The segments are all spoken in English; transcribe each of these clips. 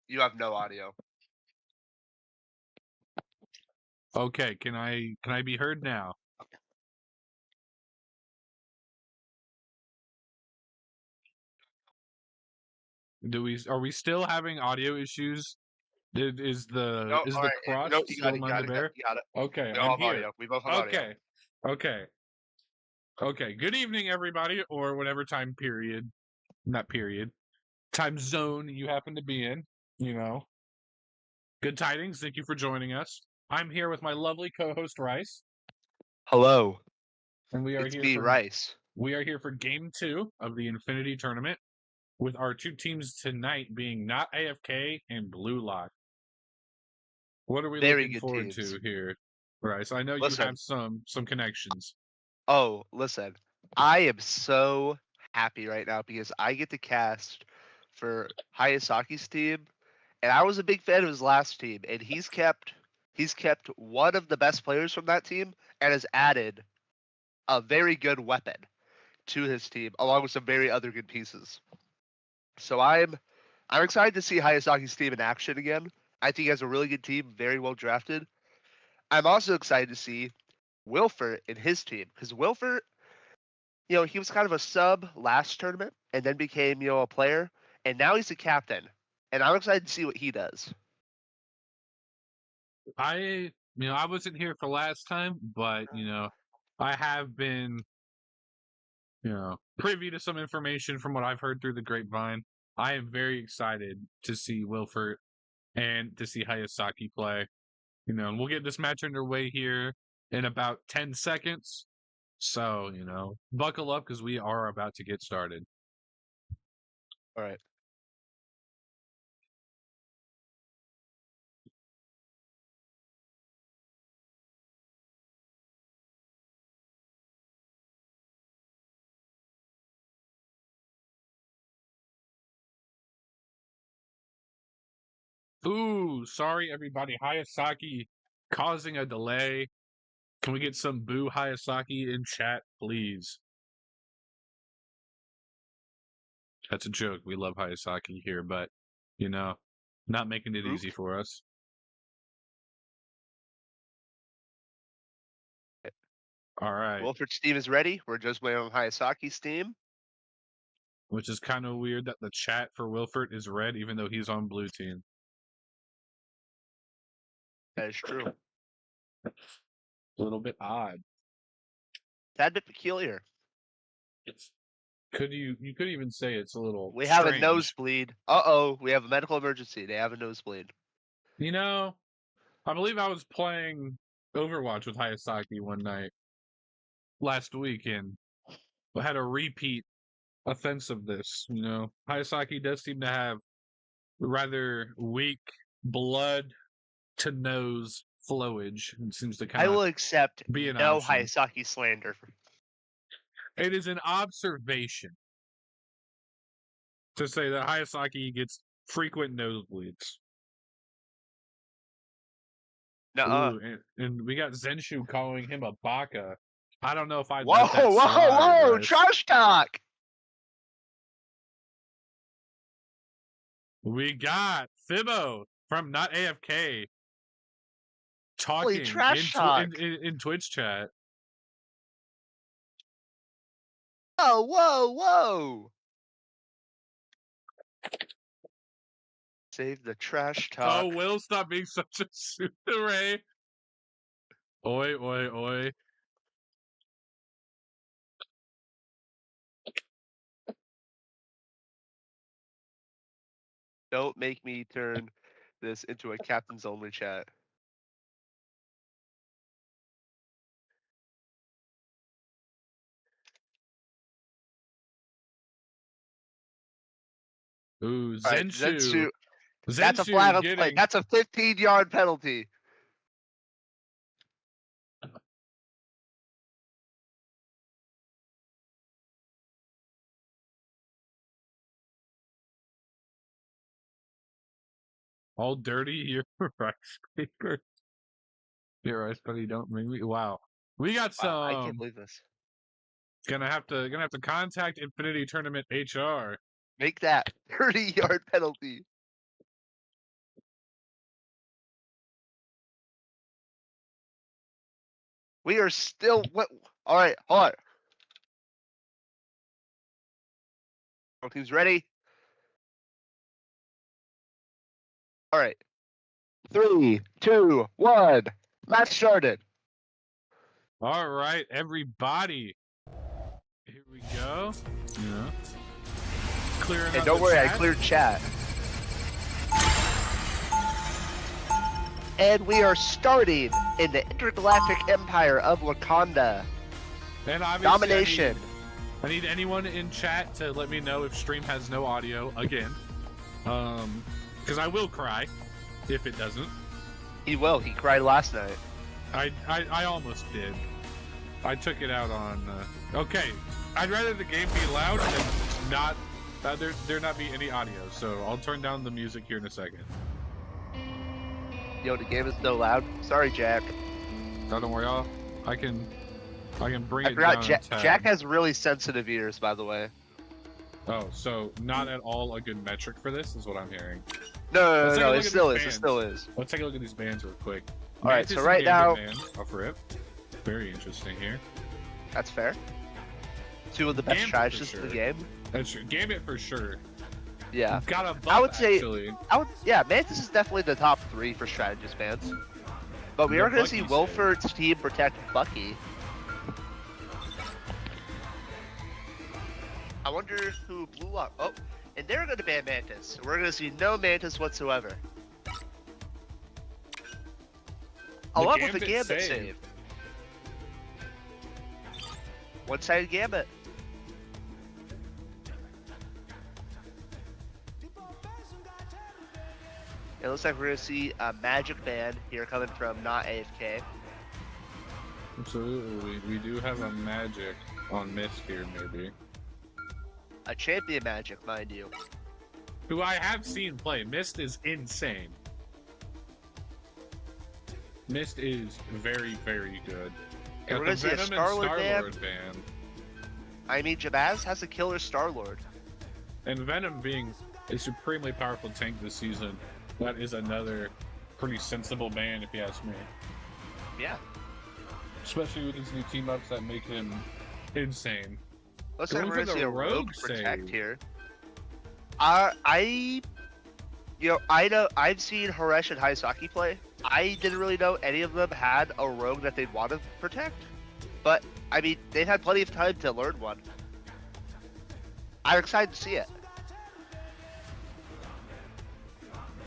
You have no audio. Okay, can I be heard now? Are we still having audio issues? Is No, the all right. crust No, you got still it. You among got the it. bear? You got it. Okay, We all I'm have here. audio. We both have audio. Okay. Okay. Okay. Good evening, everybody, or whatever time period, not period, time zone you happen to be in. You know, good tidings. Thank you for joining us. I'm here with my lovely co-host Rice, Hello. and It's me, Rice. we are here for Game 2 of the Infinity Tournament, with our two teams tonight being NotAFK and Bluelock. What are we Very looking good forward teams. to here, Rice? I know you Listen. have some connections. Oh, listen. I am so happy right now because I get to cast for Hayasaki's team, and I was a big fan of his last team, and he's kept one of the best players from that team and has added a very good weapon to his team, along with some very other good pieces. So I'm excited to see Hayasaki's team in action again. I think he has a really good team, very well drafted. I'm also excited to see Wilford in his team because Wilford, he was kind of a sub last tournament and then became, a player, and now he's a captain. And I'm excited to see what he does. I wasn't here for last time, but I have been privy to some information from what I've heard through the grapevine. I am very excited to see Wilford and to see Hayasaki play. And we'll get this match underway here in about 10 seconds. So, buckle up because we are about to get started. All right. Ooh, sorry everybody. Hayasaki causing a delay. Can we get some boo Hayasaki in chat, please? That's a joke. We love Hayasaki here, but not making it easy for us. All right. Wilford's team is ready. We're just waiting on Hayasaki's team. Which is kind of weird that the chat for Wilford is red, even though he's on blue team. That is true. A little bit odd. Tad bit peculiar. You could even say it's a little We have a strange. nosebleed. Uh-oh, we have a medical emergency. They have a nosebleed. I believe I was playing Overwatch with Hayasaki one night last week, and I had a repeat offense of this. Hayasaki does seem to have rather weak blood to nose flowage. It seems to I kind of will accept be an no option. Hayasaki slander. It is an observation to say that Hayasaki gets frequent nosebleeds. Nuh-uh. Ooh, and we got Zenshu calling him a baka. I don't know if I'd Whoa, let that slide. whoa! Guys. Trash talk! We got Fibbo from NotAFK Holy talking trash talk! in Twitch chat. Oh, whoa, whoa! Save the trash talk. Oh, Will, stop being such a tsundere. Oi, oi, oi. Don't make me turn this into a captain's only chat. Ooh, Right, Zenshu. That's a flag on play. Getting That's a 15-yard penalty. all dirty. Your rice paper. You're right, buddy. Don't make me. Wow. We got some. Wow, I can't believe this. Gonna have to contact Infinity Tournament HR. Make that 30-yard penalty. We are still what? All right, hold on. Team's ready. All right. 3, 2, 1. Match started. All right, everybody. Here we go. Yeah. Clearing. And don't worry, I cleared chat. And we are starting in the intergalactic empire of Wakanda. And Domination. I need anyone in chat to let me know if stream has no audio again. Because I will cry if it doesn't. He will. He cried last night. I almost did. I took it out on. Okay, I'd rather the game be loud than not. There not be any audio. So I'll turn down the music here in a second. Yo, the game is so loud. Sorry, Jack. No, don't worry, I can bring it forgot down. Jack has really sensitive ears, by the way. Oh, so not at all a good metric for this is what I'm hearing. No, it still is. It still is. Let's take a look at these bands real quick. All right, so right now, off rip. Very interesting here. That's fair. Two of the best strategists in the game. That's true. Gambit for sure. Yeah. Got a buff, I would say. actually. Yeah, Mantis is definitely the top 3 for strategist bands. But we are going to see Wilford's team protect Bucky. I wonder who Bluelock. Oh, and they're going to ban Mantis. So we're going to see no Mantis whatsoever. Along with the Gambit save. One-sided Gambit. It looks like we're going to see a magic ban here coming from NotAFK. Absolutely. We do have a magic on Mist here, maybe. A champion magic, mind you. Who I have seen play. Mist is insane. Mist is very, very good. And we're going to see a Star-Lord ban. I mean, Jabaz has a killer Star-Lord. And Venom being a supremely powerful tank this season, that is another pretty sensible ban if you ask me. Yeah. Especially with his new team-ups that make him insane. Looks like we're going to see a rogue protect here. I know I've seen Haresh and Hayasaki play. I didn't really know any of them had a rogue that they'd want to protect. But, I mean, they've had plenty of time to learn one. I'm excited to see it.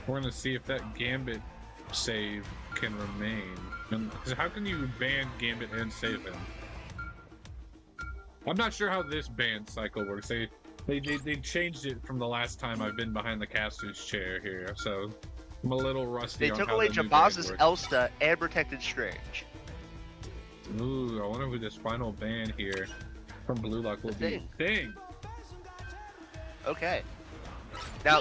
We're going to see if that Gambit save can remain. Because how can you ban Gambit and save him? I'm not sure how this ban cycle works. They changed it from the last time I've been behind the caster's chair here, so I'm a little rusty. They took away Jabaz's Elsta and protected Strange. Ooh, I wonder who this final ban here from Bluelock will be. Thing. Okay. Now,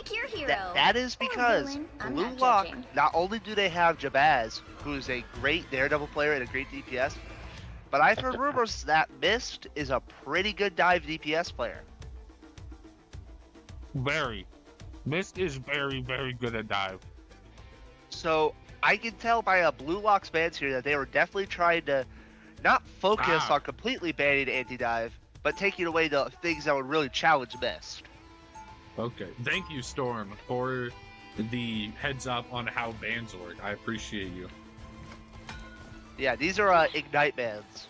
that is because Bluelock, not only do they have Jabaz, who is a great Daredevil player and a great DPS, but I've heard rumors that Mist is a pretty good dive DPS player. Very. Mist is very, very good at dive. So, I can tell by Bluelock's bans here that they were definitely trying to not focus on completely banning anti-dive, but taking away the things that would really challenge Mist. Okay. Thank you, Storm, for the heads up on how bans work. I appreciate you. Yeah, these are Ignite bans.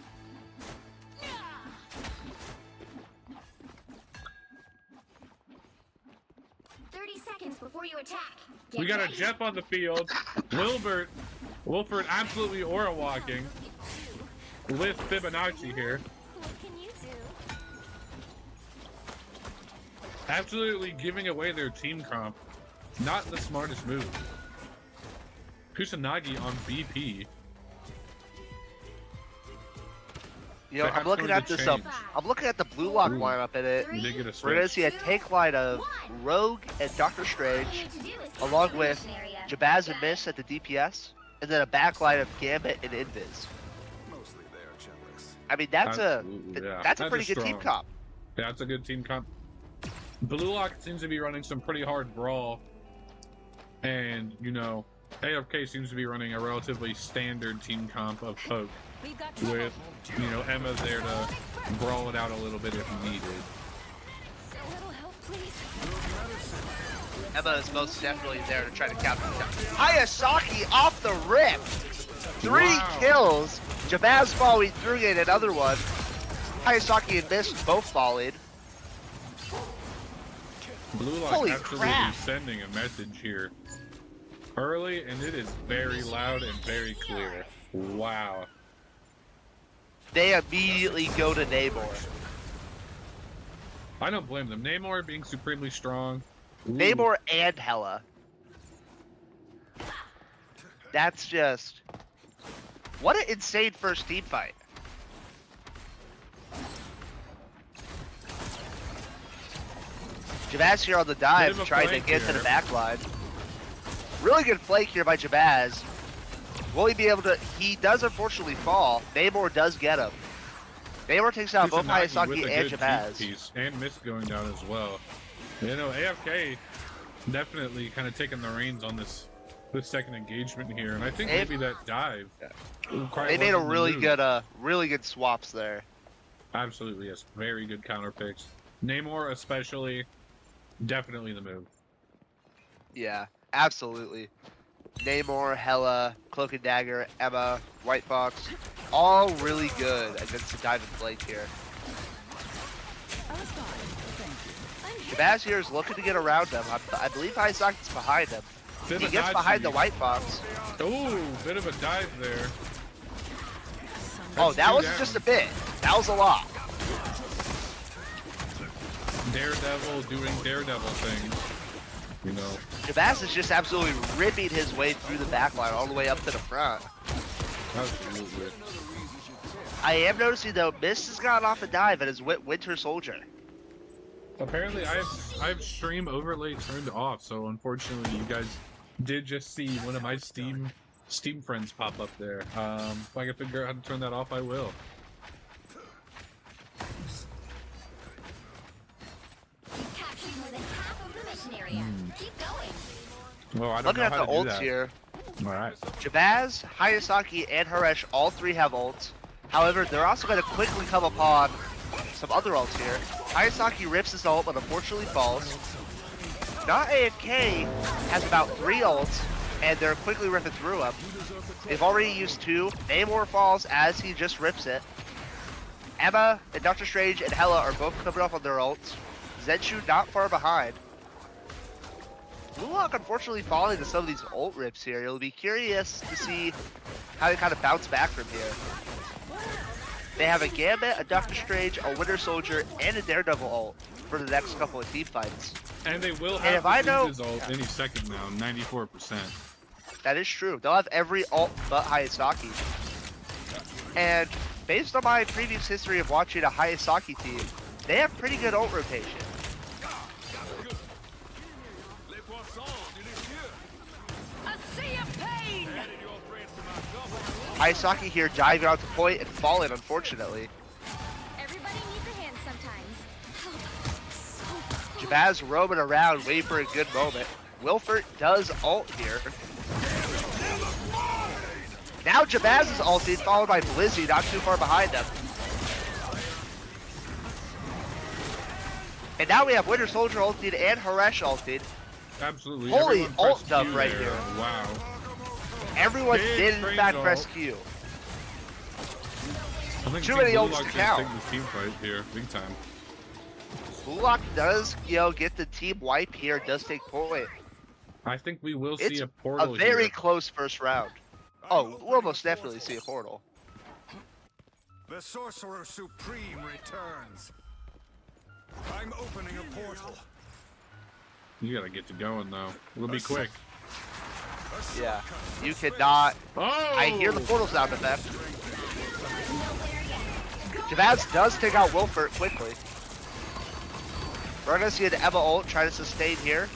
Before you attack. We got a Jeff on the field. Wilford absolutely aura walking with Fibonacci here. What can you do? Absolutely giving away their team comp. Not the smartest move. Kusanagi on BP. You know, I'm looking at this. I'm looking at the Bluelock lineup in it. We're gonna see a tank line of Rogue and Doctor Strange, along with Jabaz and Mist at the DPS, and then a backline of Gambit and Invis. Mostly they are jealous. I mean, that's Absolutely, yeah. that's a pretty good team strong. comp. Yeah, that's a good team comp. Bluelock seems to be running some pretty hard brawl, and you know, AFK seems to be running a relatively standard team comp of poke, We've got trouble. with you know Emma there to brawl it out a little bit if needed. A little help, please. Emma is most definitely there to try to counter the Hayasaki off the rip. 3 Wow. kills. Jabaz falling through it, another one. Hayasaki and Mist both falling. Bluelock Holy absolutely crap. sending a message here early, and it is very loud and very clear. Wow. They immediately go to Namor. I don't blame them. Namor being supremely strong. Ooh. Namor and Hela. That's just... What an insane first team fight. Jabaz here on the Bit dive, of a trying to flank get to here. the back line. Really good flank here by Jabaz. Will he be able to... He does unfortunately fall. Namor does get him. Namor takes out both Kusanagi Hayasaki with a and good Jabaz. deep piece, and Mist going down as well. You know, AFK definitely kind of taking the reins on this second engagement here, and I think And- maybe that dive. quite They made a wasn't the really move. really good swaps there. Absolutely, yes. Very good counter picks. Namor especially, definitely the move. Yeah, absolutely. Namor, Hela, Cloak and Dagger, Emma, White Fox, all really good against the dive and flank here. I was gone. Thank you. Jabaz here is looking to get around him. I believe Hayasaki's behind him. Bit He of a gets dodge behind the sweep. White Fox. Ooh, bit of a dive there. Oh, That's that two wasn't down. just a bit. That was a lot. Daredevil doing Daredevil things. You know, Jabaz is just absolutely ripping his way through the backline all the way up to the front. absolutely. I am noticing though, Mist has gotten off a dive and is Winter Soldier. Apparently, I have stream overlay turned off, so unfortunately, you guys did just see one of my Steam friends pop up there. If I can figure out how to turn that off, I will. You've captured more than half of the mission area. Keep going. Well, I don't Looking know at how the to do ults that. here, All right. Jabaz, Hayasaki, and Haresh all 3 have ults. However, they're also going to quickly come upon some other ults here. Hayasaki rips his ult, but unfortunately falls. NotAFK has about 3 ults, and they're quickly ripping through him. They've already used 2. Namor falls as he just rips it. Emma and Doctor Strange and Hela are both coming up on their ults. Zenshu not far behind. Bluelock unfortunately falling to some of these ult rips here. It'll be curious to see how they kind of bounce back from here. They have a Gambit, a Doctor Strange, a Winter Soldier, and a Daredevil ult for the next couple of team fights. And they will And have if I the know- result any second now, 94%. That is true. They'll have every ult but Hayasaki. And based on my previous history of watching a Hayasaki team, they have pretty good ult rotation. A sea of pain. Hayasaki here diving out to point and falling, unfortunately. Everybody needs a hand sometimes. Jabaz roaming around, waiting for a good moment. Wilfert does ult here. Now Jabaz is ulted, followed by Blizzy, not too far behind them. And now we have Winter Soldier ulted and Haresh ulted. Absolutely. Holy Everyone ult pressed dub Q right there. here. Wow. Everyone Big did in range fact ult. press Q. I think Too Team many ults Bluelock to just count. taking this team fight here, big time. Bluelock does, get the team wipe here, does take point. I think we will It's see a a portal very here. close first round. Oh, we'll almost definitely see a portal. The Sorcerer Supreme returns. I'm opening a portal. You gotta get to going though. It'll be quick. Yeah, you cannot. Oh! I hear the portal sound effect. Jabaz does take out Wilfert quickly. We're gonna see an Emma ult try to sustain here.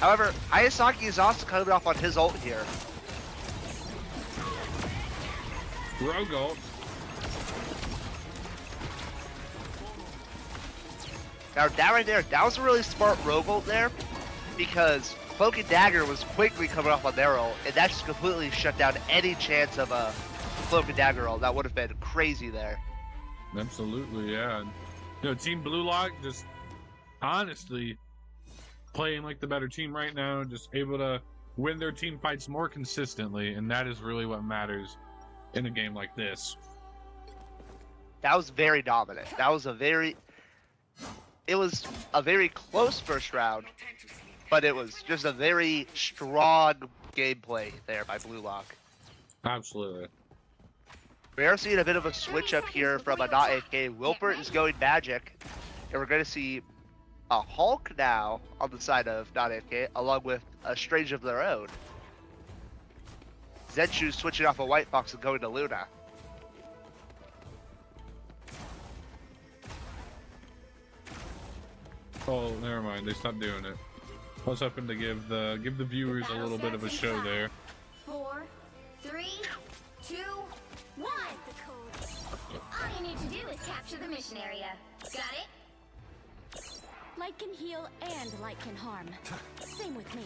However, Hayasaki is also coming off on his ult here. Rogue ult. Now that right there, that was a really smart rogue ult there, because Cloak and Dagger was quickly coming off on their ult, and that just completely shut down any chance of a Cloak and Dagger ult. That would have been crazy there. Absolutely, yeah. And, you know, Team Bluelock just honestly playing like the better team right now, just able to win their team fights more consistently, and that is really what matters in a game like this. That was very dominant. It was a very close first round, but it was just a very strong gameplay there by Bluelock. Absolutely. We are seeing a bit of a switch up here from a NotAFK. Wilpert is going magic, and we're going to see a Hulk now on the side of NotAFK, along with a Strange of their own. Zenshu switching off a White Fox and going to Luna. Oh, never mind. They stopped doing it. I was hoping to give the viewers a little bit of a show there. 4, 3, 2, 1. All you need to do is capture the mission area. Got it? Light can heal and light can harm. Same with me.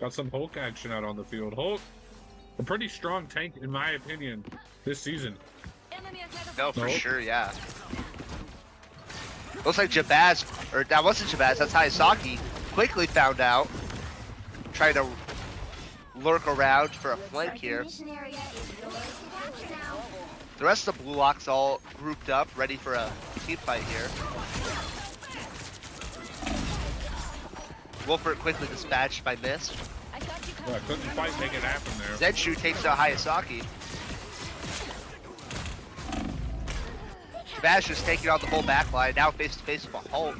Got some Hulk action out on the field. Hulk, a pretty strong tank in my opinion this season. No, for Nope. sure, yeah. Looks like Jabaz, or that wasn't Jabaz, that's Hayasaki, quickly found out. Trying to lurk around for a flank Like here. the mission area is yours to capture now. The rest of the Bluelock's all grouped up, ready for a team fight here. Wilford quickly dispatched by Mist. Yeah, couldn't quite make it happen there. Zenshu takes out Hayasaki. Jabaz just taking out the whole backline, now face to face with a Hulk.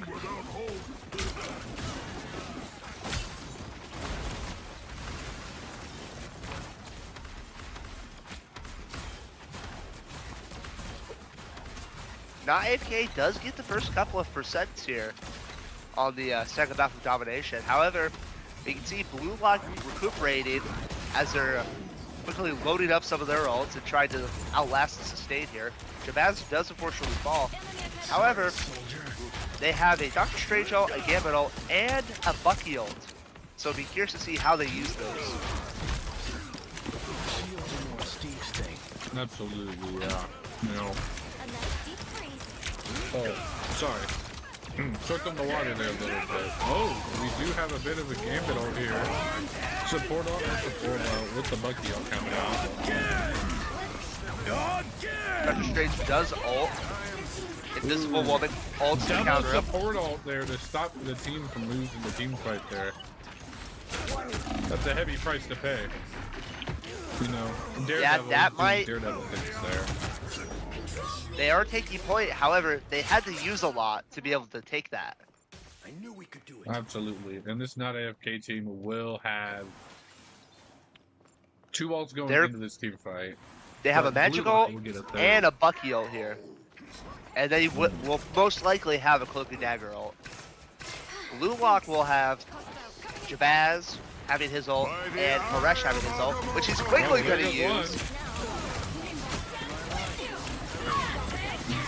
NotAFK does get the first couple of percents here on the second half of domination. However, you can see Bluelock recuperating as they're quickly loading up some of their ults and trying to outlast the sustain here. Jabaz does unfortunately fall. However, they have a Doctor Strange ult, a Gambit ult, and a Bucky ult. So be curious to see how they use those. Absolutely, yeah. You know. Oh, sorry. Took on the water there a little bit. Oh, we do have a bit of a gambit out here. Support ult and support ult with the Bucky ult coming out. Doctor Strange does ult. Invisible Woman ults to Double counter him. support ult there to stop the team from losing the team fight there. That's a heavy price to pay. You know, Daredevil, that might- Daredevil things there. They are taking point, however, they had to use a lot to be able to take that. I knew we could do it. Absolutely. And this NotAFK team will have 2 ults going They're- into this team fight. They have a But magic Bluelock ult will get a third. and a Bucky ult here. And they will most likely have a Cloak and Dagger ult. Bluelock will have Jabaz having his ult and Paresh having his ult, which he's quickly going to use.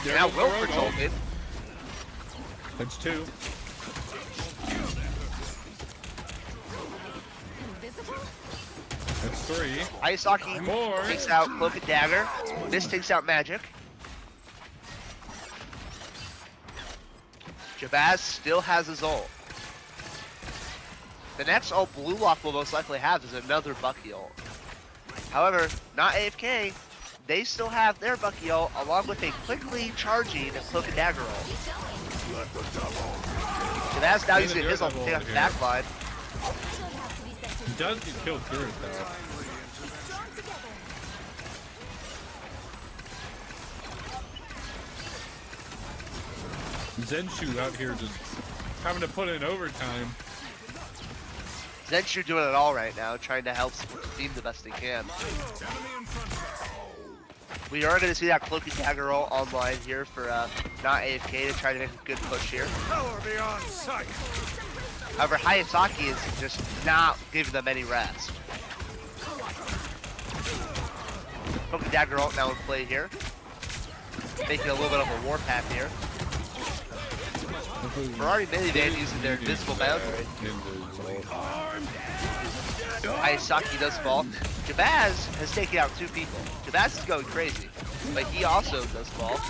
And now Wilford's ulted. That's 2. That's 3. Hayasaki More. takes out Cloak and Dagger. This takes out Magic. Jabaz still has his ult. The next ult Bluelock will most likely have is another Bucky ult. However, NotAFK, they still have their Bucky ult along with a quickly charging Cloak and Dagger ult. Jabaz now And using a his ult to Daredevil take out the here. back line. He does get killed through it though. Zenshu out here just having to put in overtime. Zenshu doing it all right now, trying to help the team the best he can. We are going to see that Cloak and Dagger roll online here for NotAFK to try to make a good push here. Power beyond sight. However, Hayasaki is just not giving them any rest. Cloak and Dagger ult now in play here. Making a little bit of a warpath here. Ferrari Minivan using their invisible boundary. Hayasaki does fall. Jabaz has taken out 2 people. Jabaz is going crazy, but he also does fall.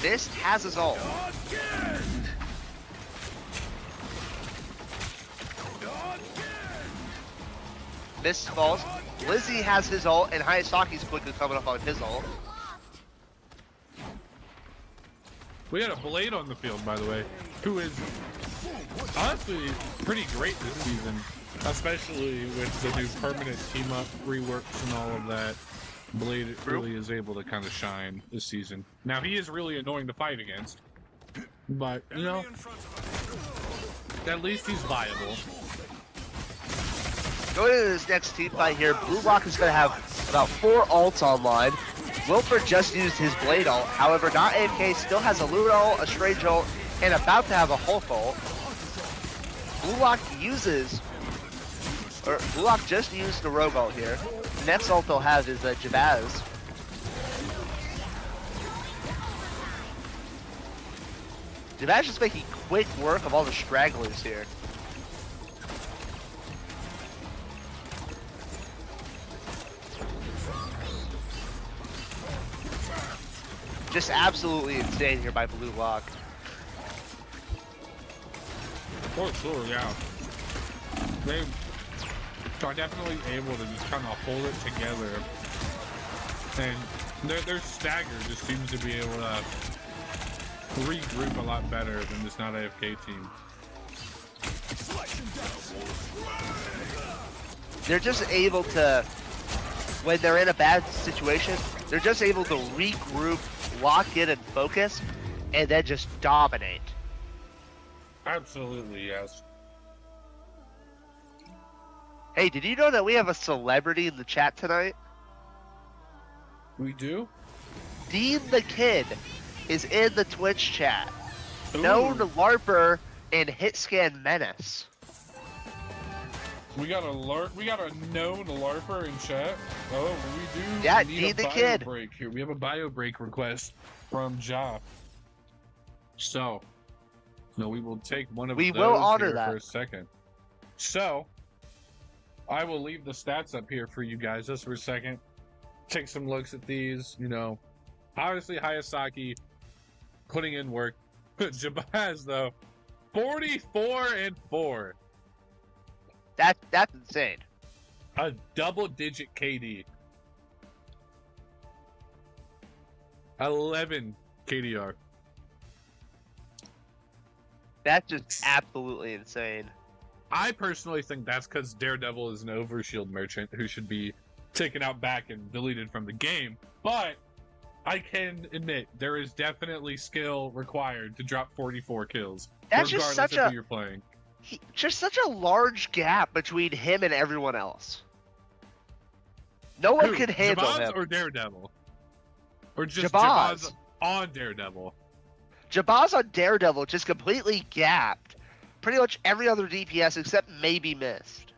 Mist has his ult. Mist falls. Lizzie has his ult, and Hayasaki's quickly coming up on his ult. We had a Blade on the field, by the way, who is honestly pretty great this season, especially with the new permanent team-up reworks and all of that. Blade really is able to kind of shine this season. Now, he is really annoying to fight against, but, you know, at least he's viable. Going into this next team fight here, Bluelock is going to have about 4 ults online. Wilford just used his Blade ult. However, NotAFK still has a Luna ult, a Strange ult, and about to have a Hulk ult. Bluelock just used the Rogue ult here. The next ult they'll have is Jabaz. Jabaz just making quick work of all the stragglers here. Just absolutely insane here by Bluelock. For sure, yeah. They are definitely able to just kind of hold it together. And their stagger just seems to be able to regroup a lot better than this NotAFK team. They're just able to, when they're in a bad situation, they're just able to regroup, lock in, and focus, and then just dominate. Absolutely, yes. Hey, did you know that we have a celebrity in the chat tonight? We do? Dean the Kid is in the Twitch chat. Ooh. Known LARPer and Hitscan Menace. We got a known LARPer in chat. Oh, we do. Yeah, need Dean a the bio Kid. break here. We have a bio break request from Ja. So, we will take one of We those will honor here that for a second. So, I will leave the stats up here for you guys just for a second. Take some looks at these. You know, obviously Hayasaki putting in work. Jabaz though, 44-4. That's insane. A double-digit KD. 11 KDR. That's just absolutely insane. I personally think that's because Daredevil is an overshield merchant who should be taken out back and deleted from the game. But I can admit there is definitely skill required to drop 44 kills. That's just regardless such of a who you're playing. just such a large gap between him and everyone else. No one Who, can handle Jabaz him. or Daredevil? Or just Jabaz. Jabaz on Daredevil? Jabaz on Daredevil just completely gapped pretty much every other DPS except maybe Mist.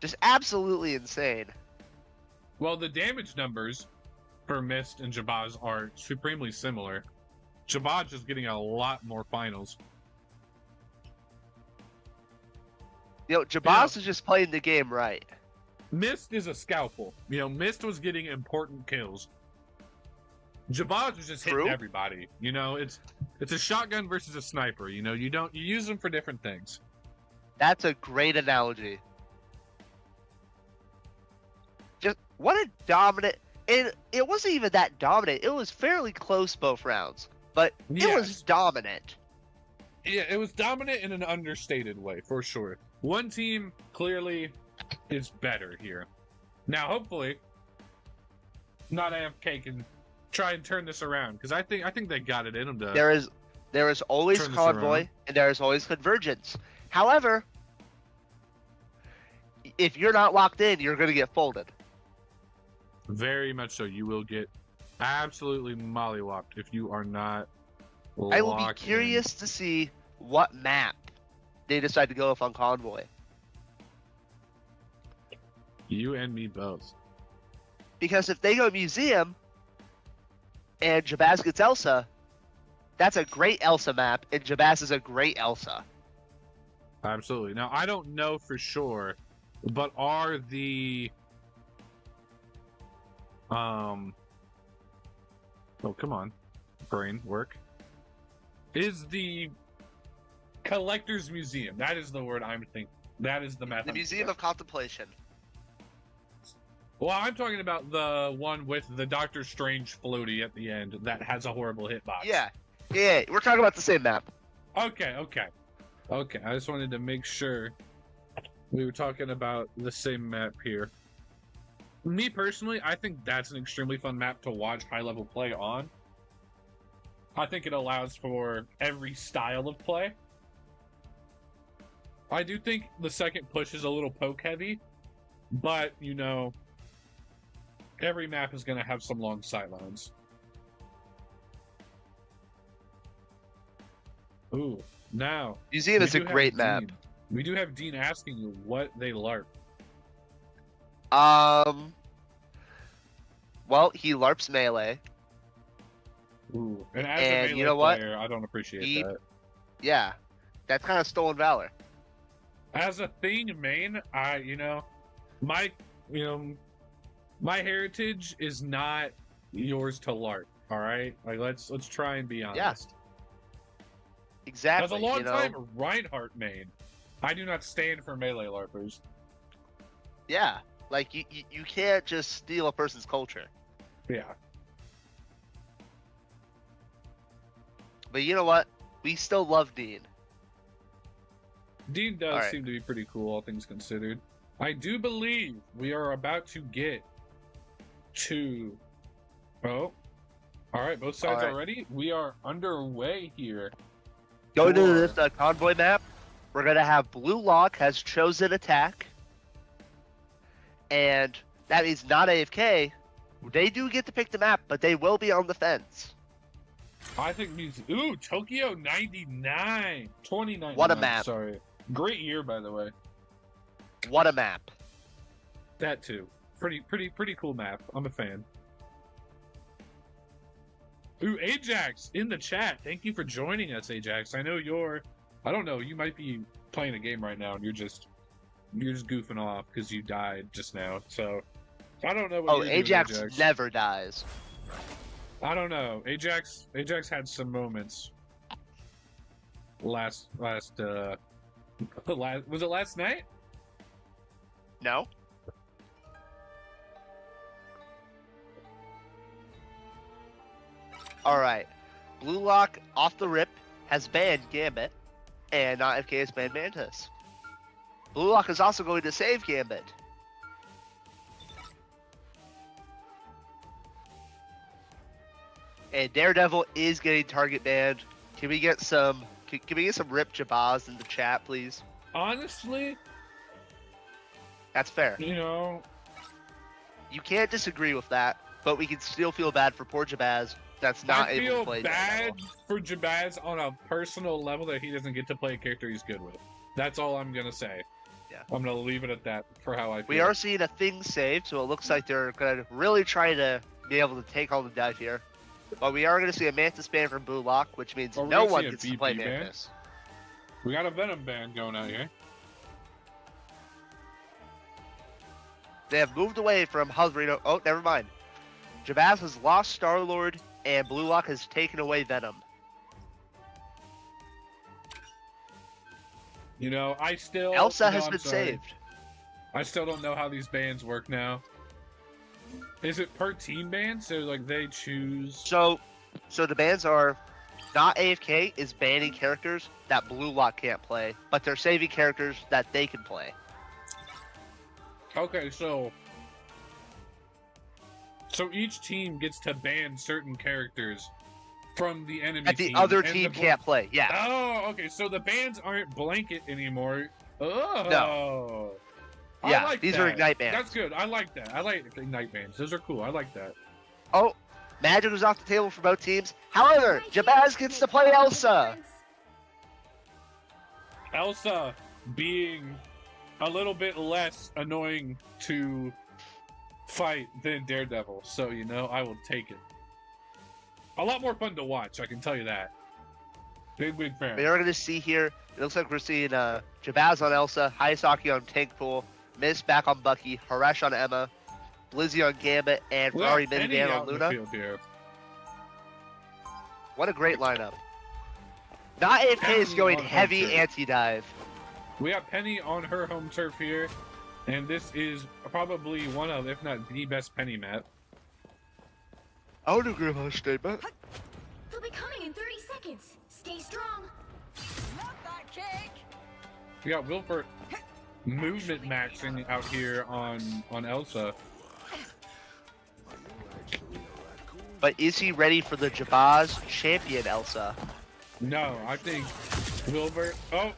Just absolutely insane. Well, the damage numbers for Mist and Jabaz are supremely similar. Jabaz is getting a lot more finals. You know, Jabaz is just playing the game right. Mist is a scalpel. You know, Mist was getting important kills. Jabaz was just hitting True. everybody. You know, it's a shotgun versus a sniper. You know, you use them for different things. That's a great analogy. Just what a dominant, and it wasn't even that dominant. It was fairly close both rounds, but it was Yes. dominant. Yeah, it was dominant in an understated way, for sure. One team clearly is better here. Now, hopefully, NotAFK can try and turn this around, because I think they got it in them to. There is always Turn this convoy around. and there is always convergence. However, if you're not locked in, you're going to get folded. Very much so. You will get absolutely mollywopped if you are not. I will be locked in. curious to see what map they decide to go with on Convoy. You and me both. Because if they go Museum and Jabaz gets Elsa, that's a great Elsa map, and Jabaz is a great Elsa. Absolutely. Now, I don't know for sure, but are the oh, come on, brain work. Is the Collector's Museum? That is the word I'm thinking. That is the map. The Museum of Contemplation. Well, I'm talking about the one with the Doctor Strange floaty at the end that has a horrible hitbox. Yeah, we're talking about the same map. Okay. I just wanted to make sure we were talking about the same map here. Me personally, I think that's an extremely fun map to watch high-level play on. I think it allows for every style of play. I do think the second push is a little poke-heavy, but, you know, every map is going to have some long sightlines. Ooh, now... Museum is a great map. We do have Dean asking you what they LARP. Well, he LARPs melee. Ooh. And as And a melee you know what? player, I don't appreciate that. Yeah, that's kind of stolen valor. As a thing main, my heritage is not yours to LARP. All right, like let's try and be honest. Yeah. Exactly. As a long time Reinhardt main, I do not stand for melee LARPers. Yeah, like you can't just steal a person's culture. Yeah. But you know what? We still love Dean. Dean does Alright. seem to be pretty cool, all things considered. I do believe we are about to get to... Oh. Alright, both sides Alright. already? We are underway here. Going to Sure. this convoy map, we're gonna have Bluelock has chosen attack, and that means NotAFK. They do get to pick the map, but they will be on the fence. I think ooh, Tokyo 99. 2099. What a map. Sorry. Great year, by the way. What a map! That too. Pretty cool map. I'm a fan. Ooh, Ajax in the chat. Thank you for joining us, Ajax. I know I don't know, you might be playing a game right now and you're just goofing off because you died just now. So I don't know what you're doing, Ajax never dies. I don't know. Ajax had some moments last was it last night? No? Alright. Bluelock, off the rip, has banned Gambit, and NotAFK has banned Mantis. Bluelock is also going to save Gambit. And Daredevil is getting target banned. Can we get some Rip Jabaz in the chat, please? Honestly, That's fair. you know, You can't disagree with that, but we can still feel bad for poor Jabaz that's not I able feel to play bad Daredevil. for Jabaz on a personal level that he doesn't get to play a character he's good with. That's all I'm gonna say. Yeah. I'm gonna leave it at that for how I feel. We are seeing a thing saved, so it looks like they're gonna really try to be able to take all the dive here. But we are gonna see a Mantis ban from Bluelock, which means Oh, we're no gonna one see a gets to play BP ban? Mantis. We got a Venom band going out here. They have moved away from hovering. Oh, never mind. Jabaz has lost Star-Lord, and Bluelock has taken away Venom. You know, Elsa has I'm been sorry. saved. I still don't know how these bans work now. Is it per team ban? So like they choose. So the bans are NotAFK is banning characters that Bluelock can't play, but they're saving characters that they can play. Okay, so each team gets to ban certain characters from the enemy That the team. other and team the can't play. Yeah. Oh, okay. So the bans aren't blanket anymore. Oh. Yeah, I like these that. are Ignite Bands. That's good. I like that. I like Ignite Bands. Those are cool. I like that. Oh, Magic was off the table for both teams. However, Jabaz gets to play Elsa. Elsa being a little bit less annoying to fight than Daredevil, so you know I will take it. A lot more fun to watch, I can tell you that. Big fan. We are going to see here, it looks like we're seeing Jabaz on Elsa, Hayasaki on Tankpool, Miss back on Bucky, Haresh on Emma, Blizzy on Gambit, and Ferrari Minivan on Luna. What a great lineup. NotAFK is going heavy anti-dive. We got Penny on her home turf here, and this is probably one of, if not the best Penny map. I would agree with that statement. He'll be coming in 30 seconds. Stay strong. Not that kick. We got Wilford movement maxing out here on Elsa. But is he ready for the Jabaz champion Elsa? No, I think Wilbert. Oh,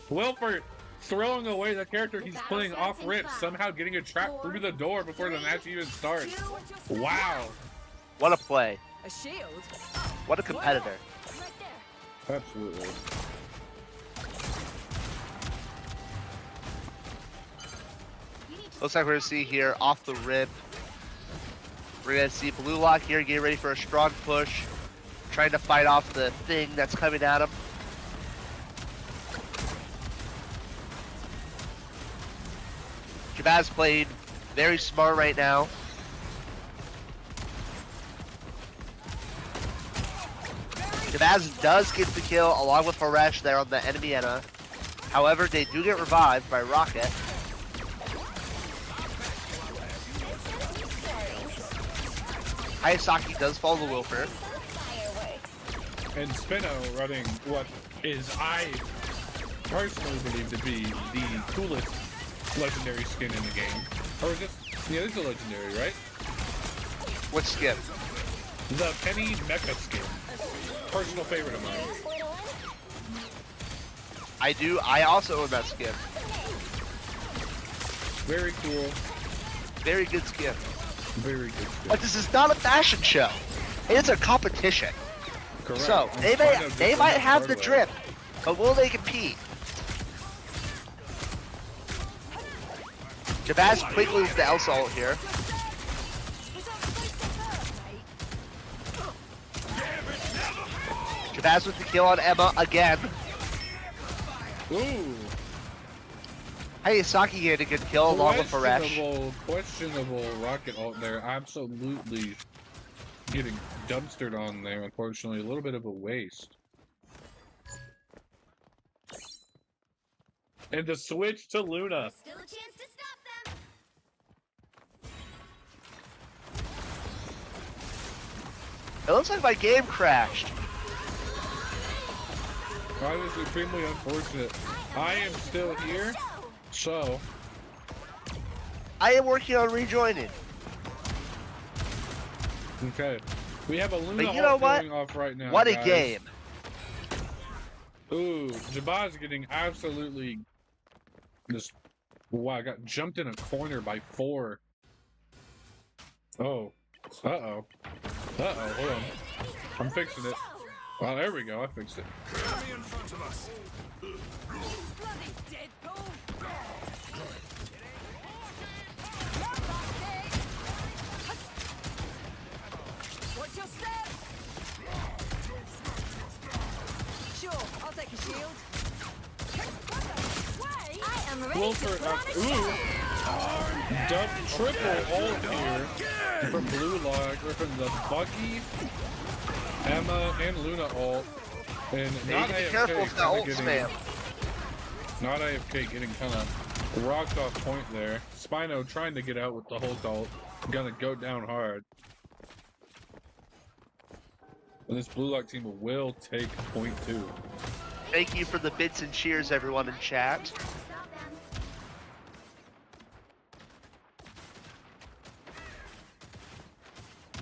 Wilford throwing away the character he's playing off rip, somehow getting a trap through the door before the match even starts. Wow. What a play. A shield. What a competitor. Right there. Absolutely. Looks like we're going to see here off the rip. We're going to see Bluelock here getting ready for a strong push. Trying to fight off the thing that's coming at him. Jabaz played very smart right now. Jabaz does get the kill along with Haresh there on the enemy Enna. However, they do get revived by Rocket. Hayasaki does follow the Wilfer. And Spino running what is, I personally believe to be the coolest legendary skin in the game. Or is this? Yeah, this is a legendary, right? What skin? The Penny Mecha skin. Personal favorite of mine. I also own that skin. Very cool. Very good skin. Very good skin. But this is not a fashion show. It's a competition. Correct. So And they might have the hardware. drip, but will they compete? Jabaz quickly with the Elsa ult here. Jabaz with the kill on Emma again. Ooh. Hayasaki getting a good kill along with Haresh. Questionable rocket ult there. Absolutely getting dumpstered on there, unfortunately. A little bit of a waste. And the switch to Luna. Still a chance to stop them. It looks like my game crashed. That is extremely unfortunate. I am still here, so I am working on rejoining. okay. We have a Luna But you know ult what? going off right now. What a guys. game. Ooh, Jabaz getting absolutely just wow, I got jumped in a corner by 4. Oh. Uh-oh. Uh-oh, hold on. I'm fixing it. Well, there we go, I fixed it. Enemy in front of us. Bloody Deadpool. Watch your step. Sure, I'll take a shield. Way. I am ready Wilford, triple ult here from Bluelock, ripping the Bucky, Emma, and Luna ult. And They not need to be AFK careful with that kinda ult getting, spam. not AFK getting kind of rocked off point there. Spino trying to get out with the Hulk ult, gonna go down hard. And this Bluelock team will take point 2. Thank you for the bits and cheers, everyone in chat. Stop them.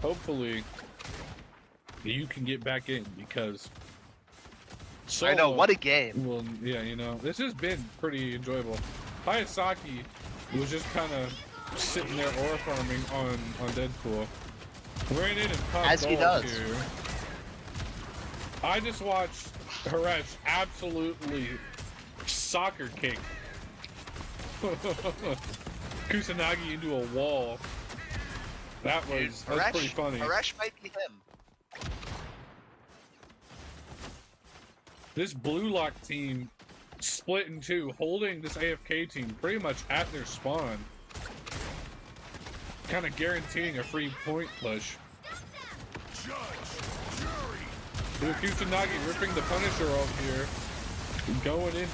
Hopefully, you can get back in because I know, solo. what a game. Well, yeah, you know, this has been pretty enjoyable. Hayasaki was just kind of sitting there aura farming on Deadpool. Ran in and popped As he ult does. here. I just watched Haresh absolutely soccer kick Kusanagi into a wall. That was pretty funny. Haresh might be him. This Bluelock team split in two, holding this AFK team pretty much at their spawn. Kind of guaranteeing a free point push. Kusanagi ripping the Punisher off here. Going in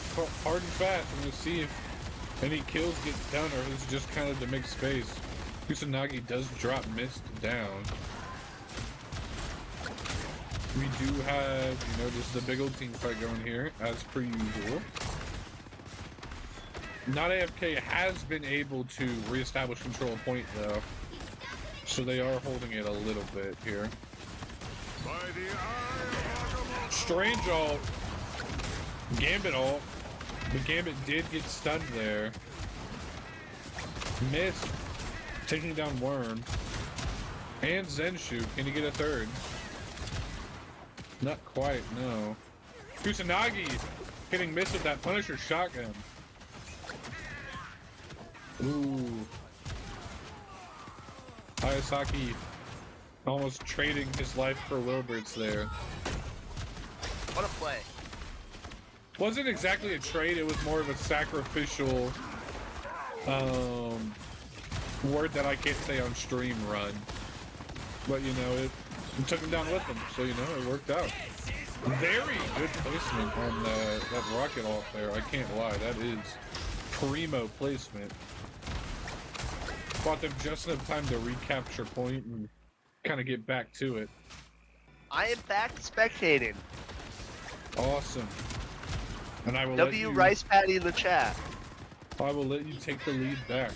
hard and fast. I'm going to see if any kills get done or if it's just kind of to make space. Kusanagi does drop Mist down. We do have, you know, just the big old team fight going here, as per usual. NotAFK has been able to reestablish control of point, though. So they are holding it a little bit here. Strange ult. Gambit ult. The Gambit did get stunned there. Missed. Taking down Worm. And Zenshu. Can he get a third? Not quite, no. Kusanagi hitting Mist with that Punisher shotgun. Ooh. Hayasaki almost trading his life for Wilbert's there. What a play. Wasn't exactly a trade, it was more of a sacrificial word that I can't say on stream run. But you know, it took him down with him, so you know, it worked out. Very good placement on that rocket ult there, I can't lie, that is primo placement. Bought them just enough time to recapture point and kind of get back to it. I am back spectating. Awesome. And I will W Rice Patty in the chat. I will let you take the lead back.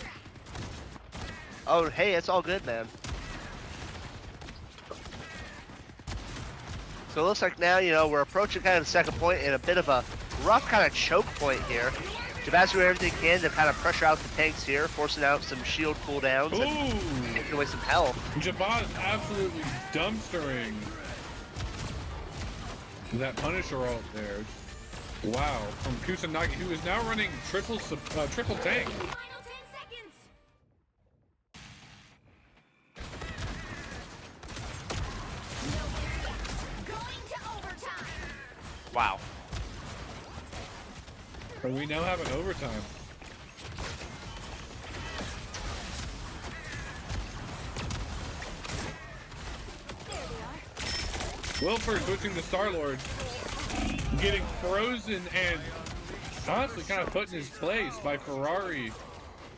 Oh, hey, it's all good, man. So it looks like now, you know, we're approaching kind of the second point in a bit of a rough kind of choke point here. Jabaz doing everything he can to kind of pressure out the tanks here, forcing out some shield cooldowns and taking away some health. Jabaz absolutely dumpstering that Punisher ult there. Wow, from Kusanagi, who is now running triple tank. Final 10 seconds. Going to overtime. Wow. But we now have an overtime. Wilford switching to Star-Lord. Getting frozen and honestly kind of put in his place by Ferrari.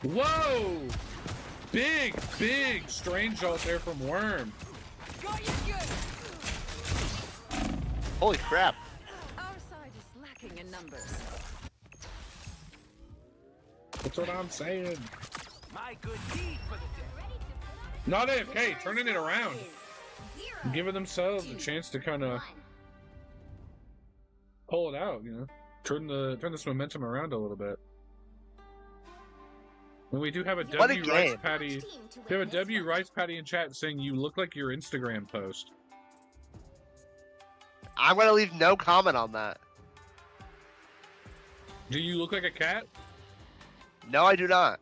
Whoa! Big strange ult there from Worm. Holy crap. Our side is lacking in numbers. That's what I'm saying. My good deed for the day. Not AFK, turning it around. 0, Giving themselves a chance to kind of 1. pull it out, you know. Turn this momentum around a little bit. And we do have a What a W Rice game. Patty. We have a W Rice Patty in chat saying you look like your Instagram post. I'm going to leave no comment on that. Do you look like a cat? No, I do not.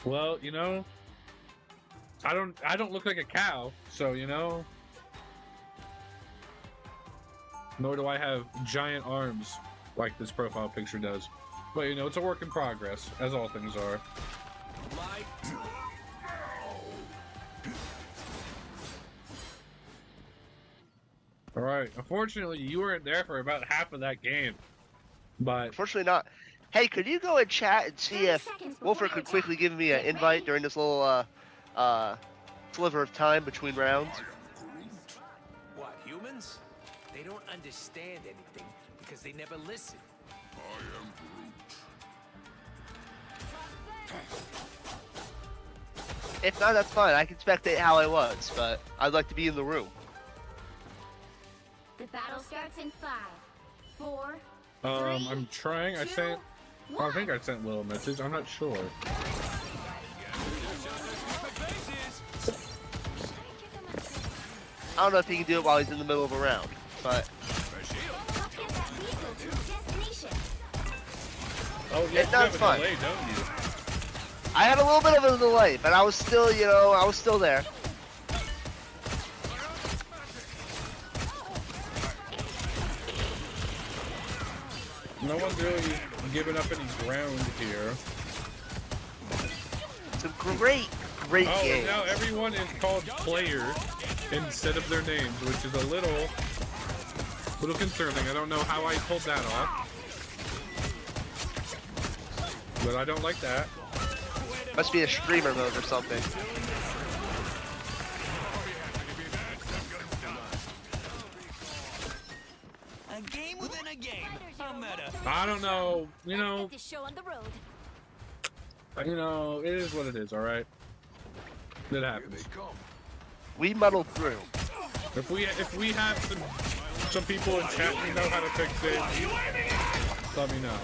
Well, you know, I don't look like a cow, so you know. Nor do I have giant arms like this profile picture does. But you know, it's a work in progress, as all things are. Alright, unfortunately you weren't there for about half of that game. But Unfortunately not. Hey, could you go and chat and see 30 if seconds before Wolford could attack. quickly give me an invite during this little sliver of time between rounds? What, humans? They don't understand anything because they never listen. If not, that's fine. I can spectate how I was, but I'd like to be in the room. The battle's starts in 5, 4, I'm trying. I think I sent Will a message. I'm not sure. I don't know if he can do it while he's in the middle of a round, but Oh, yeah, It does you have a fun. delay, don't you? I had a little bit of a delay, but I was still, I was still there. No one's really giving up any ground here. It's a great Oh, game. and now everyone is called player instead of their names, which is a little concerning. I don't know how I pulled that off. But I don't like that. Must be a streamer mode or something. A game within a game. I'm meta. I don't know. Let's get this show on the road. It is what it is, alright? It happens. We muddled through. If we have some people in chat who know how to fix it, let me know.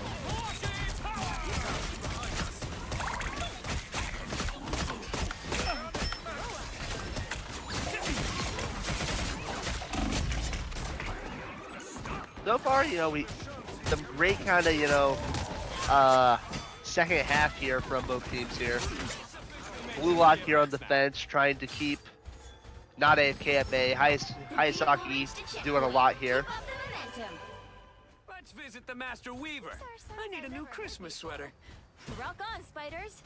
So far, some great kind of, second half here from both teams here. Bluelock here on defense, trying to keep NotAFK at bay. Hayasaki doing a lot here. Keep up the momentum. Let's visit the Master Weaver. I need a new Christmas sweater. Rock on, spiders.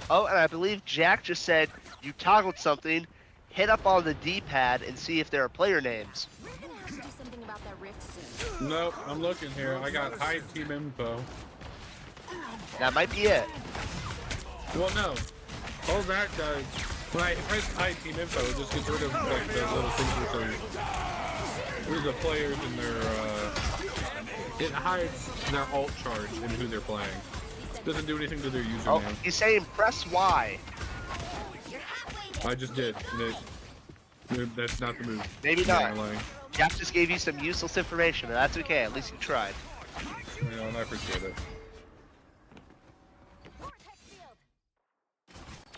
Oh, and I believe Jack just said you toggled something. Hit up on the D-pad and see if there are player names. We're gonna have to do something about that rift soon. Nope, I'm looking here. I got high team info. That might be it. Well, no. All that does, when I press high team info, it just gets rid of like the little things that say who the players and their, it hides their alt charge and who they're playing. Doesn't do anything to their Oh, username. he's saying press Y. I just did. That's not the move. Maybe Yeah, not. I'm lying. Jack just gave you some useless information, but that's okay. At least you tried. And I appreciate it.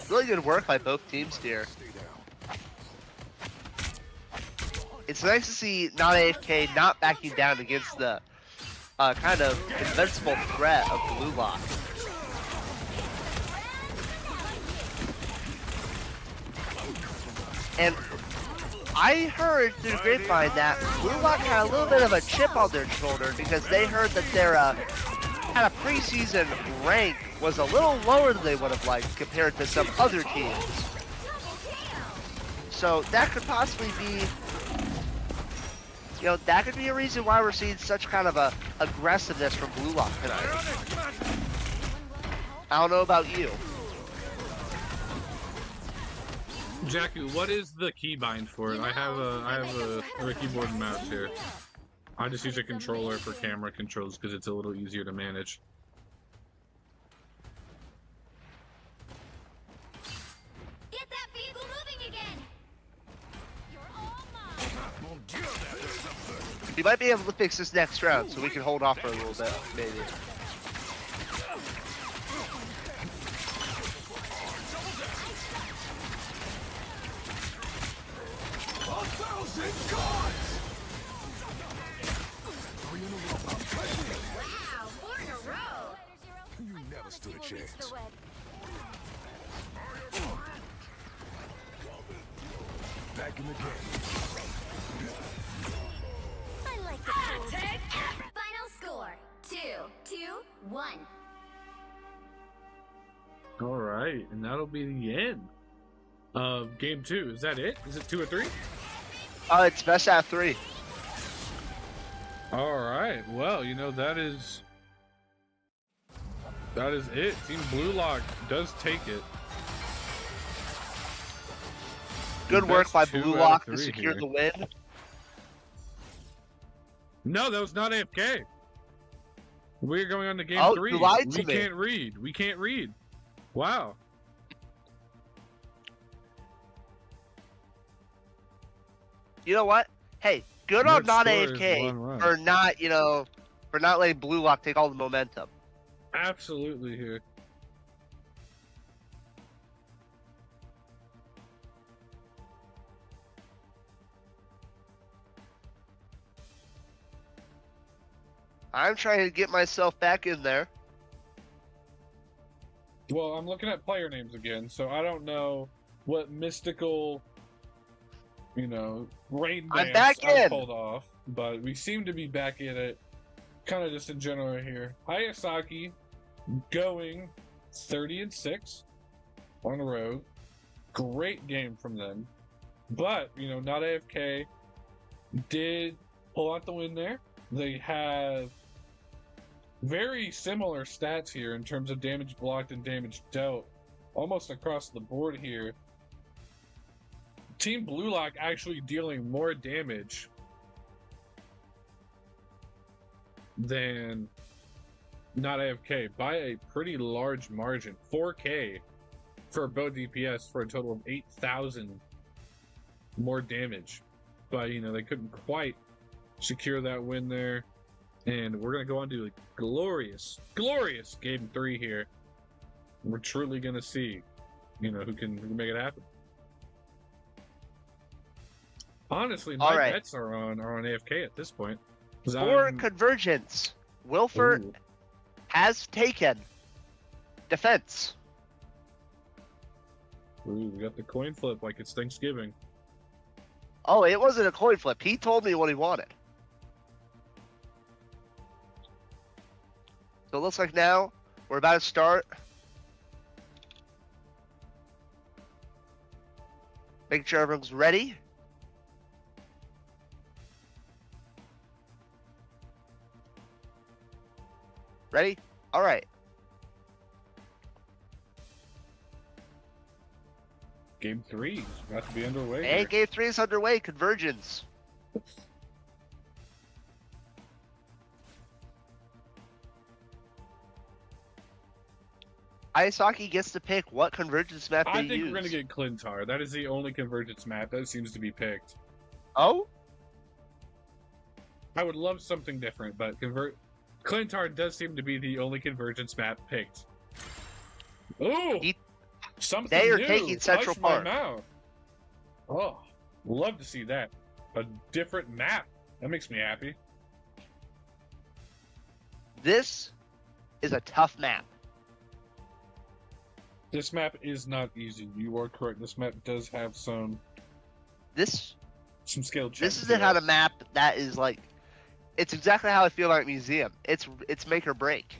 Really good work by both teams here. It's nice to see NotAFK not backing down against the kind of invincible threat of Bluelock. And I heard through the grapevine that Bluelock had a little bit of a chip on their shoulder because they heard that their kind of preseason rank was a little lower than they would have liked compared to some other teams. So that could possibly be, that could be a reason why we're seeing such kind of a aggressiveness from Bluelock tonight. I don't know about you. Jackie, what is the keybind for it? I have a keyboard and mouse here. I just use a controller for camera controls because it's a little easier to manage. Get that vehicle moving again. You're all mine. We might be able to fix this next round, so we can hold off for a little bit, maybe. Wow, 4 in a row. You never stood a chance. Back in the game. I like the cool. Final score 2-1. All right, and that'll be the end of game 2. Is that it? Is it 2 or 3? It's best out of 3. All right. Well, that is it. Team Bluelock does take it. Good work by Best 2 out Bluelock of to 3 secure here. the win. No, that was not AFK. We're going on to game Oh, 3. you lied to We me. can't read. We can't read. Wow. you know what? Hey, good on Next not score is AFK 1-1. for not, for not letting Bluelock take all the momentum. Absolutely here. I'm trying to get myself back in there. Well, I'm looking at player names again, so I don't know what mystical, rain I'm dance back I in. pulled off, but we seem to be back in it. Kind of just in general here. Hayasaki going 30-6 on the road. Great game from them. But, NotAFK did pull out the win there. They have very similar stats here in terms of damage blocked and damage dealt, almost across the board here. Team Bluelock actually dealing more damage than NotAFK by a pretty large margin. 4K for both DPS for a total of 8,000 more damage. But, they couldn't quite secure that win there. And we're going to go on to a glorious, glorious Game 3 here. We're truly going to see, who can make it happen. Honestly, my bets are on AFK at this point. For convergence, Wilford has taken defense. Ooh, we got the coin flip like it's Thanksgiving. Oh, it wasn't a coin flip. He told me what he wanted. So it looks like now we're about to start. Making sure everyone's ready. Ready? All right. Game 3 is about to be underway. And here. Game 3 is underway. Convergence. Ayasaki gets to pick what convergence map they I think use. we're going to get Clintar. That is the only convergence map that seems to be picked. Oh? I would love something different, but Clintar does seem to be the only convergence map picked. Ooh! Something They are new. taking Central Hush my Park. mouth. Oh, love to see that. A different map. That makes me happy. This is a tough map. This map is not easy. You are correct. This map does have some skill checks. This is the kind of map that is like, it's exactly how I feel about Museum. It's make or break.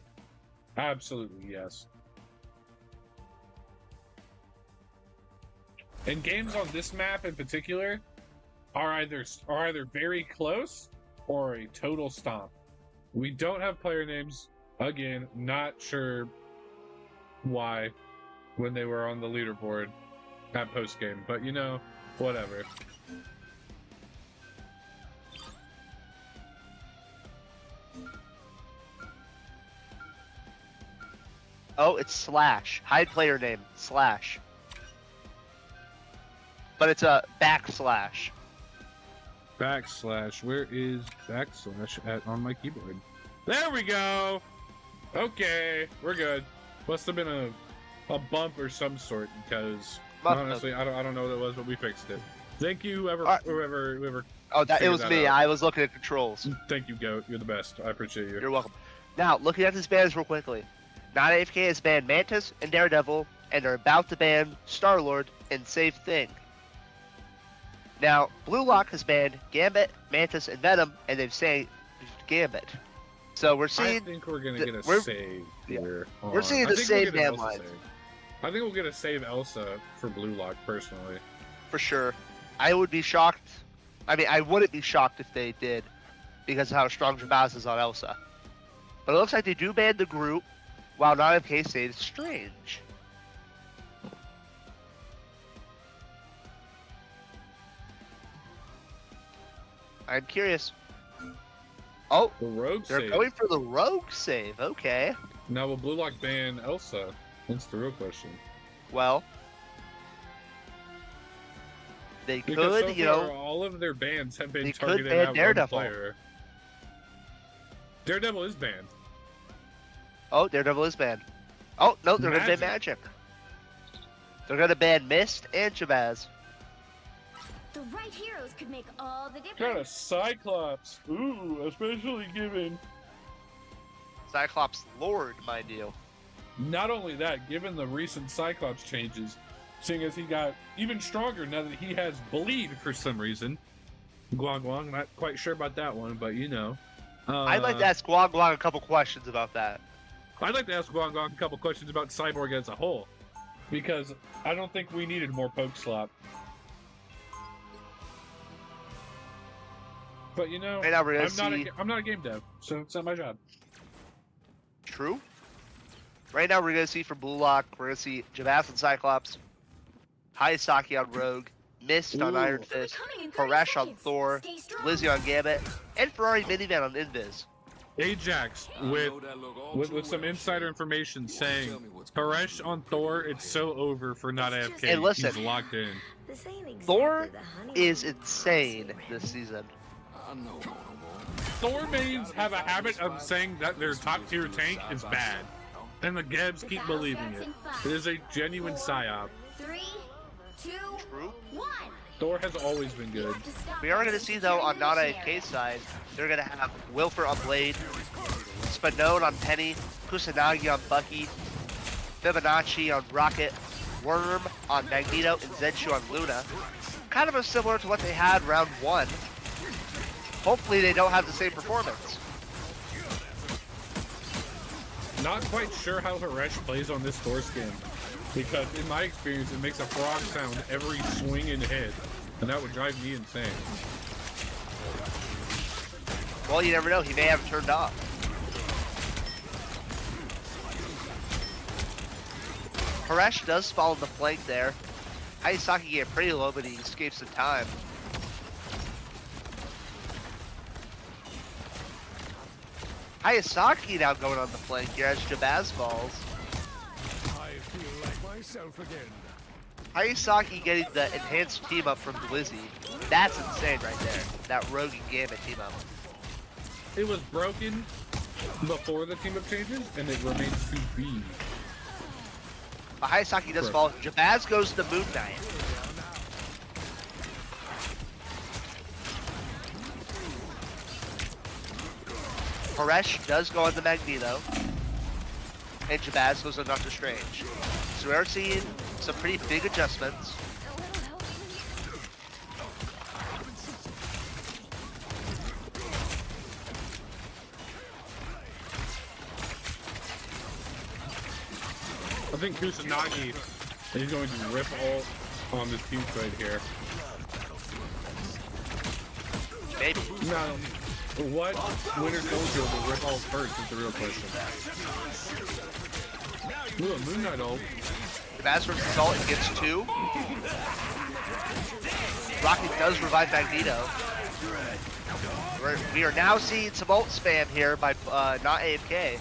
Absolutely, yes. And games on this map in particular are either very close or a total stomp. We don't have player names. Again, not sure why when they were on the leaderboard at post game, but whatever. Oh, it's Slash. Hide player name, Slash. But it's a backslash. Backslash. Where is backslash at on my keyboard? There we go! Okay, we're good. Must have been a bump or some sort, because honestly, I don't know what it was, but we fixed it. Thank you, whoever. Oh, it was me. Out. I was looking at controls. Thank you, Goat. You're the best. I appreciate you. You're welcome. Now, looking at these bans real quickly. NotAFK has banned Mantis and Daredevil, and are about to ban Star-Lord and Save Thing. Now, Bluelock has banned Gambit, Mantis, and Venom, and they've saved Gambit. So we're seeing. I think we're gonna get a save here. We're seeing the save ban lines. I think we'll get a save Elsa for Bluelock personally. For sure. I would be shocked. I mean, I wouldn't be shocked if they did, because of how strong Jabaz is on Elsa. But it looks like they do ban the group, while NotAFK saves Strange. I'm curious. Oh, The rogue they're save. going for the rogue save. Okay. Now will Bluelock ban Elsa? That's the real question. Well, They Because could, so you far, know, all of their bans have been they could targeted ban at one Daredevil. player. Daredevil is banned. Oh, Daredevil is banned. Oh, no, they're going to ban Magic. They're going to ban Mist and Jabaz. The right heroes could make all the Got a difference. Cyclops. Ooh, especially given. Cyclops Lord, mind you. Not only that, given the recent Cyclops changes, seeing as he got even stronger now that he has bleed for some reason. Guang Guang, not quite sure about that one, but you know. I'd like to ask Guang Guang a couple questions about that. I'd like to ask Guang Guang a couple questions about Cyborg as a whole, because I don't think we needed more poke slop. But you know, Right now we're gonna I'm not a game dev, so it's not my job. True. Right now we're going to see for Bluelock, we're going to see Jabaz and Cyclops, Hayasaki on Rogue, Mist on Ooh. Iron Fist, Coming in 30 Harash on seconds. Thor, Stay strong. Lizzie on Gambit, and Ferrari Minivan on Invis. Ajax with some insider information saying Harash on Thor, it's so over for NotAFK. And listen, he's locked in. This ain't exactly Thor the honeymoon is insane this season. Thor mains have a habit of saying that their top tier tank is bad, and the Gebs keep believing it. It is a genuine psyop. 3, 2, True. 1. Thor has always been good. We are going to see, though, on NotAFK's side, they're going to have Wilfer on Blade, Spanone on Penny, Kusanagi on Bucky, Fibonacci on Rocket, Worm on Magneto, and Zenshu on Luna. Kind of similar to what they had round 1. Hopefully they don't have the same performance. Not quite sure how Harash plays on this Thor skin, because in my experience it makes a frog sound every swing and hit, and that would drive me insane. Well, you never know. He may have it turned off. Harash does follow the flank there. Hayasaki get pretty low, but he escapes some time. Hayasaki now going on the flank here as Jabaz falls. I feel like myself again. Hayasaki getting the enhanced team up from Blizzy. That's insane right there. That Rogue and Gambit team up. It was broken before the team up changes, and it remains to be. But Hayasaki does fall. Jabaz goes to Moon Knight. Harash does go on the Magneto. And Jabaz goes on Doctor Strange. So we are seeing some pretty big adjustments. I think Kusanagi is going to rip all on this piece right here. Maybe. No. What Winter Soldier will rip all first is the real question. Ooh, a Moon Knight ult. Jabaz versus Salt and gets 2. Rocket does revive Magneto. We are now seeing some ult spam here by NotAFK.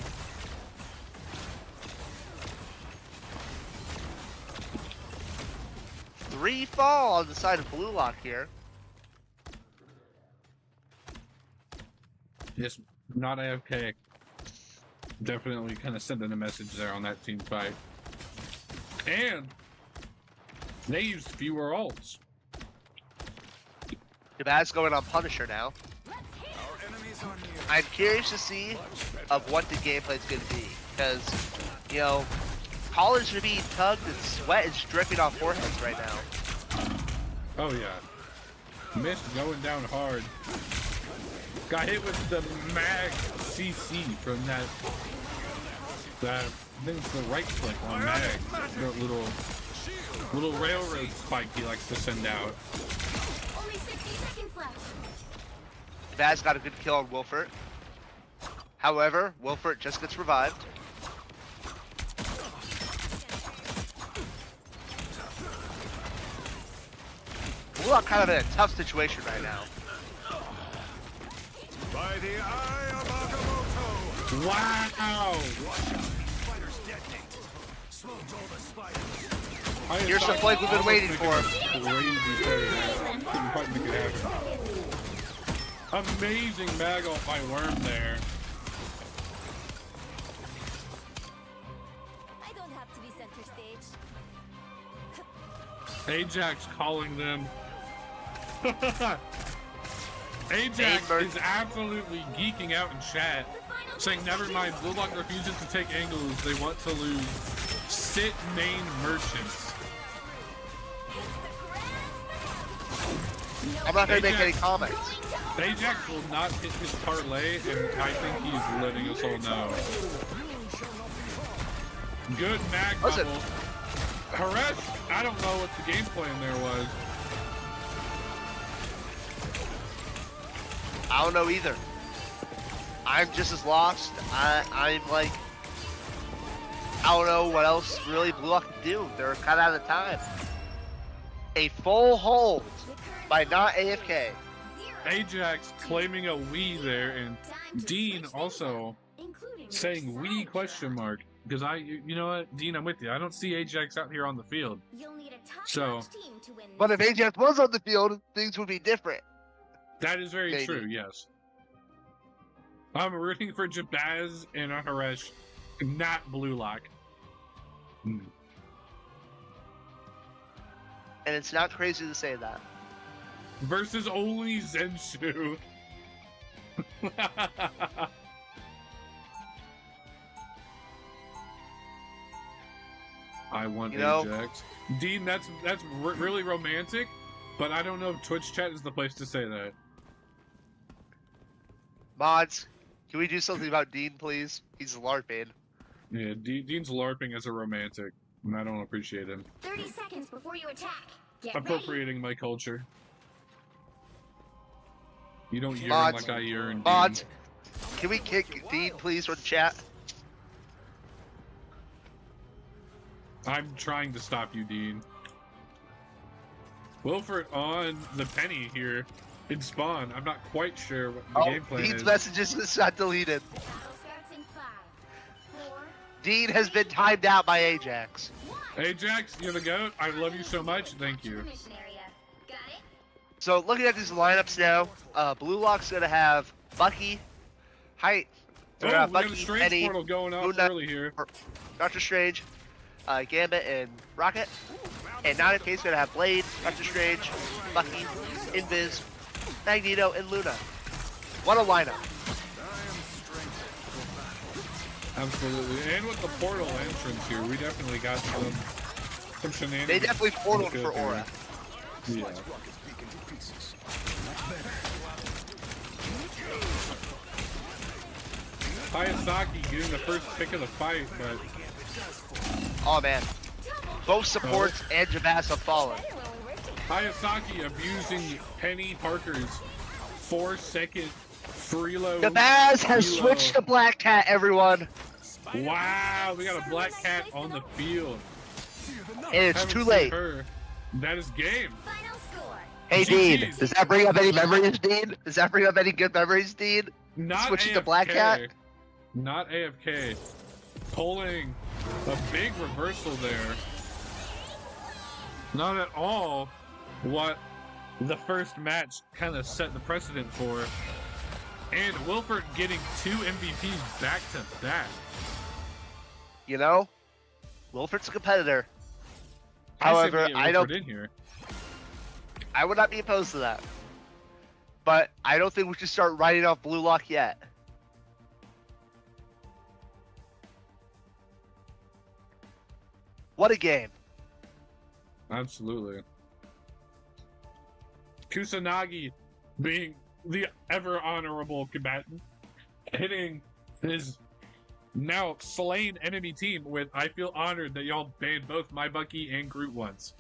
Three fall on the side of Bluelock here. Yes, NotAFK. Definitely kind of sending a message there on that team fight. And they used fewer ults. Jabaz going on Punisher now. I'm curious to see of what the gameplay is going to be. Because, you know, collars are being tugged and sweat is dripping off foreheads right now. Oh yeah. Mist going down hard. Got hit with the mag CC from that. I think it's the right click on mag. The little railroad spike he likes to send out. Only 60 seconds left. Jabaz got a good kill on Wilfert. However, Wilfert just gets revived. Bluelock kind of in a tough situation right now. By the eye of Agamotto. Wow! Spiders detonate. Smoked all the spiders. Here's the flag we've been waiting for. Crazy player. Couldn't quite make it happen. Amazing mag ult by Worm there. I don't have to be center stage. Ajax calling them. Ajax is absolutely geeking out in chat, saying never mind, Bluelock refuses to take angles, they want to lose. Sit main merchants. I'm not going to make any comments. Ajax will not hit his parlay, and I think he's letting us all know. Good mag Listen. bubble. Haresh, I don't know what the game plan there was. I don't know either. I'm just as lost. I'm like, I don't know what else really Bluelock can do. They're kind of out of time. A full hold by NotAFK. Ajax claiming a Wii there, and Dean also saying Wii question mark. Because you know what, Dean, I'm with you. I don't see Ajax out here on the field. So, But if Ajax was on the field, things would be different. that is very Maybe. true, yes. I'm rooting for Jabaz and Haresh, not Bluelock. And it's not crazy to say that. Versus only Zenshu. I want Ajax. Dean, that's really romantic, but I don't know if Twitch chat is the place to say that. Mods, can we do something about Dean, please? He's LARPing. Yeah, Dean's LARPing as a romantic, and I don't appreciate him. 30 seconds before you attack. Get Appropriating my culture. You don't yearn Mods, like I yearn, Dean. Mods, can we kick Dean, please, from chat? I'm trying to stop you, Dean. Wilford on the penny here in spawn. I'm not quite sure what the game plan Dean's is. messages is not deleted. Battle starts in 5, 4, Dean has been timed out by Ajax. Ajax, you're the GOAT. I love you so much. Thank you. mission area. Got it? So looking at these lineups now, Bluelock's gonna have Bucky, Height, Oh, we got a Bucky, strange Penny, portal going off Moon Knight, early here. Doctor Strange, Gambit, and Rocket. And NotAFK's gonna have Blade, Doctor Strange, Bucky, Invis, Magneto, and Luna. What a lineup! Absolutely. And with the portal entrance here, we definitely got some shenanigans. They definitely portaled for Good there. Aura. Yeah. Hayasaki getting the first pick of the fight, but Oh man, both supports and Jabaz have fallen. Hayasaki abusing Penny Parker's 4-second freeload. Jabaz has reload. switched to Black Cat, everyone. Wow, we got a black cat on the field. And it's Haven't too seen late. her. That is game. Final score. Hey GG's. Dean, does that bring up any memories, Dean? Does that bring up any good memories, Dean? Not Switching AFK. to Black Cat? Not AFK. Pulling a big reversal there. Not at all what the first match kind of set the precedent for. And Wilford getting 2 MVPs back to back. You know, Wilford's a competitor. I say we However, get I Wilford don't. in here. I would not be opposed to that. But I don't think we should start writing off Bluelock yet. What a game. Absolutely. Kusanagi being the ever honorable combatant, hitting his now slain enemy team with, I feel honored that y'all banned both my Bucky and Groot once.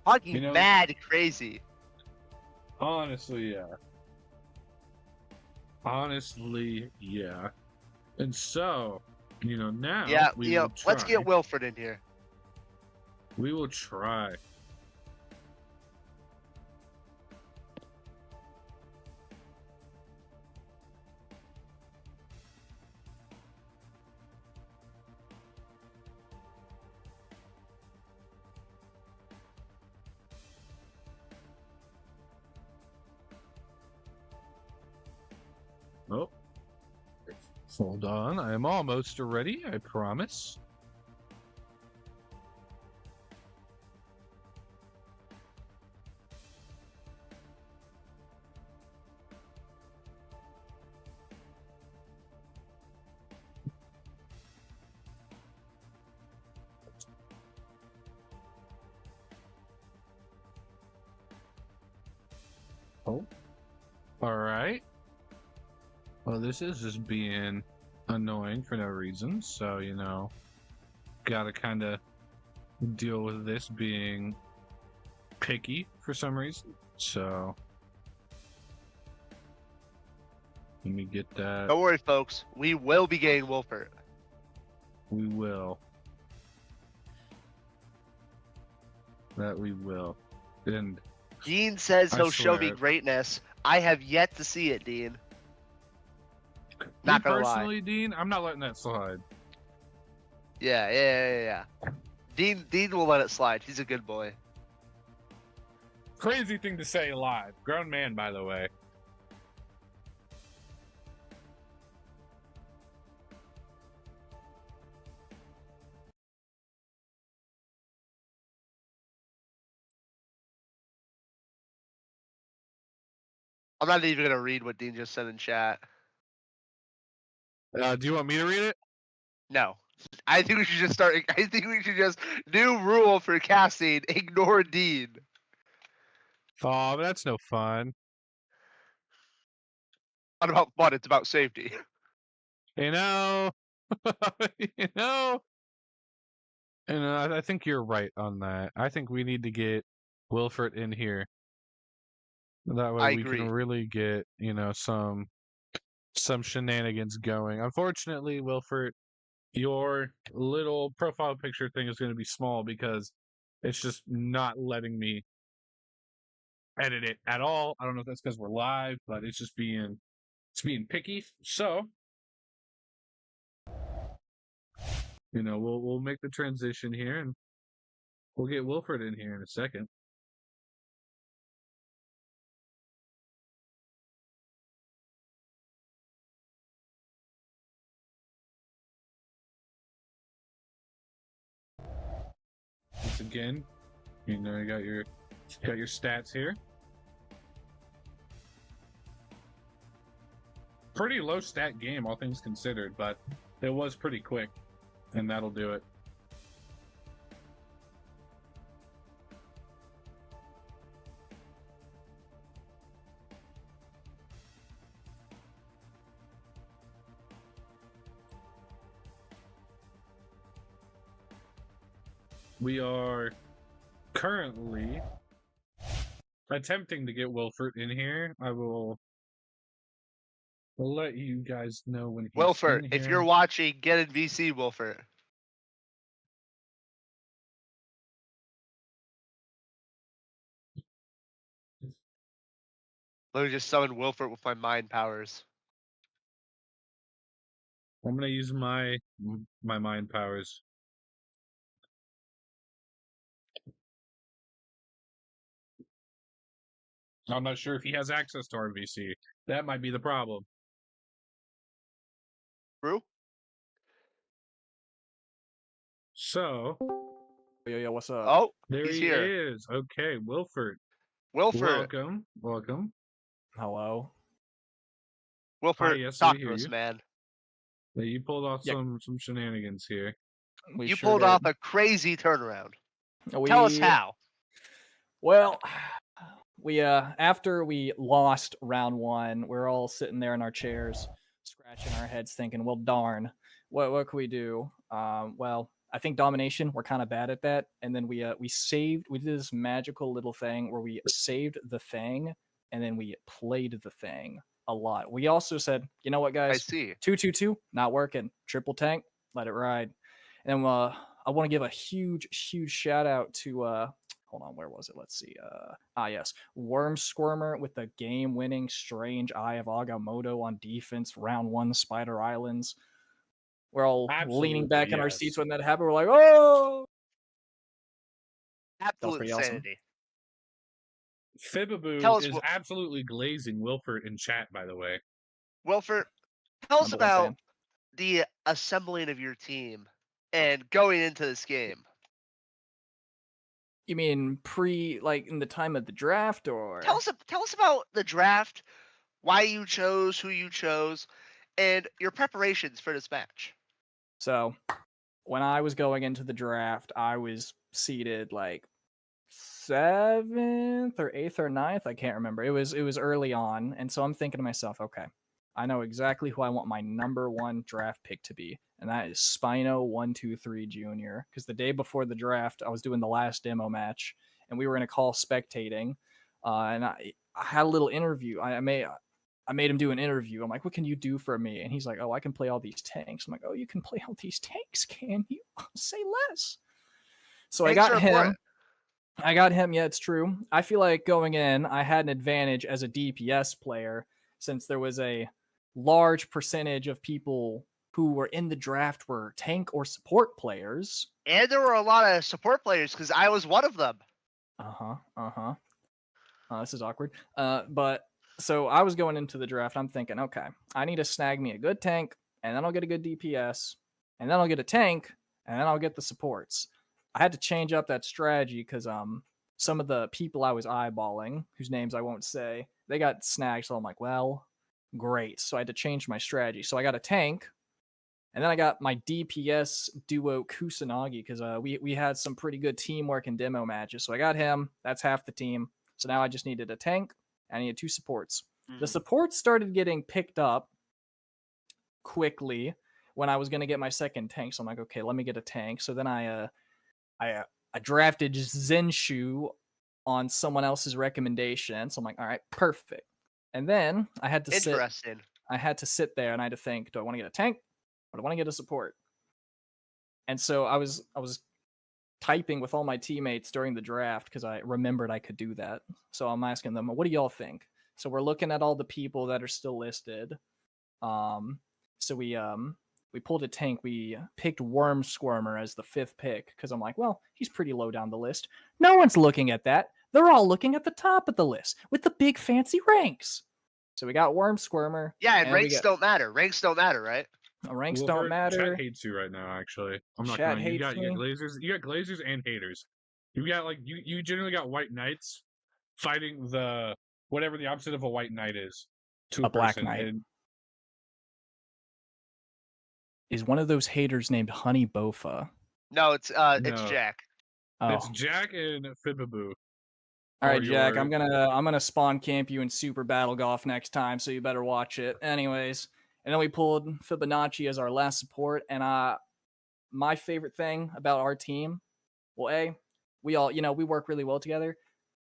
Fucking You know- mad crazy. Honestly, yeah. Honestly, yeah. And so, now Yeah, we will try. let's get Wilford in here. We will try. Hold on, I am almost ready, I promise. Oh. Alright. Well, this is just being annoying for no reason, so, you know, gotta kind of deal with this being picky for some reason. So, let me get that. Don't worry, folks. We will be getting Wolfert. We will. That we will. And Dean says I he'll show me swear. greatness. I have yet to see it, Dean. Not me gonna lie. personally, Dean, I'm not letting that slide. Yeah. Dean will let it slide. He's a good boy. Crazy thing to say live. Grown man, by the way. I'm not even gonna read what Dean just said in chat. Do you want me to read it? No. I think we should just start. I think we should just new rule for casting: ignore Dean. Oh, that's no fun. Not about fun. It's about safety. You know, you know, and I think you're right on that. I think we need to get Wilford in here. That way I we agree. can really get, you know, some shenanigans going. Unfortunately, Wilford, your little profile picture thing is going to be small because it's just not letting me edit it at all. I don't know if that's because we're live, but it's just being picky. So, you know, we'll make the transition here and we'll get Wilford in here in a second. Once again, you know, you got your stats here. Pretty low stat game, all things considered, but it was pretty quick, and that'll do it. We are currently attempting to get Wilford in here. We'll let you guys know when he's Wilford, in if here. you're watching, get in VC, Wilford. Let me just summon Wilford with my mind powers. I'm gonna use my mind powers. I'm not sure if he has access to RVC. That might be the problem. True? So, Yo, what's up? Oh, there he's he here. is. Okay, Wilford. Wilford. Welcome. Hello. Wilford, yes, talk we to hear us, you. man. Yeah, you pulled off Yeah. some shenanigans here. We You sure pulled did. off a crazy turnaround. We, Tell us how. Well, we after we lost round one, we're all sitting there in our chairs, scratching our heads, thinking, "Well, darn, what can we do?" Well, I think domination. We're kind of bad at that, and then we did this magical little thing where we saved the thing, and then we played the thing a lot. We also said, "You know what, I guys? see. 2-2-2, not working. Triple tank, let it ride." And I want to give a huge shout out to hold on, where was it? Let's see. Yes, Worm Squirmer with the game-winning Strange Eye of Agamotto on defense, round one, Spider Islands. We're all leaning back in our seats when that happened. We're like, oh! Absolute pretty awesome. insanity. Fibaboo Tell us is what- absolutely glazing Wilford in chat, by the way. Wilford, tell us Number one about fan. the assembling of your team and going into this game? You mean like in the time of the draft, or? Tell us about the draft, why you chose, who you chose, and your preparations for this match. So, when I was going into the draft, I was seated like 7th or 8th or 9th. I can't remember. It was early on, and so I'm thinking to myself, okay, I know exactly who I want my number 1 draft pick to be, and that is Spino123 Jr. Because the day before the draft, I was doing the last demo match, and we were in a call spectating, and I had a little interview. I made him do an interview. I'm like, what can you do for me? And he's like, oh, I can play all these tanks. I'm like, oh, you can play all these tanks, can you? Say less. So Tanks I got are him. important. I got him. Yeah, it's true. I feel like going in, I had an advantage as a DPS player since there was a large percentage of people who were in the draft were tank or support players. And there were a lot of support players because I was one of them. This is awkward. But so I was going into the draft. I'm thinking, okay, I need to snag me a good tank, and then I'll get a good DPS, and then I'll get a tank, and then I'll get the supports. I had to change up that strategy because some of the people I was eyeballing, whose names I won't say, they got snagged. So I'm like, well, great. So I had to change my strategy. So I got a tank, and then I got my DPS duo Kusanagi because we had some pretty good teamwork in demo matches. So I got him. That's half the team. So now I just needed a tank. I needed 2 supports. The supports started getting picked up quickly when I was going to get my second tank. So I'm like, okay, let me get a tank. So then I drafted Zenshu on someone else's recommendation. So I'm like, all right, perfect. And then I had to Interesting. sit there and I had to think, do I want to get a tank or do I want to get a support? And so I was typing with all my teammates during the draft because I remembered I could do that. So I'm asking them, what do y'all think? So we're looking at all the people that are still listed. So we pulled a tank. We picked Worm Squirmer as the 5th pick because I'm like, well, he's pretty low down the list. No one's looking at that. They're all looking at the top of the list with the big fancy ranks. So we got Worm Squirmer. Yeah, and ranks don't matter. Ranks don't matter, right? Ranks don't matter. Chat hates you right now. Actually, I'm not Chat gonna. hates You me. got glazers. You got glazers and haters. You got like you generally got white knights fighting the whatever the opposite of a white knight is to a Black person. Knight. And is one of those haters named Honey Bofa? No, it's No. Jack. Oh. It's Jack and Fibaboo. All right, Jack. I'm gonna spawn camp you in Super Battle Golf next time, so you better watch it. Anyways, and then we pulled Fibonacci as our last support, and my favorite thing about our team, well, we all we work really well together,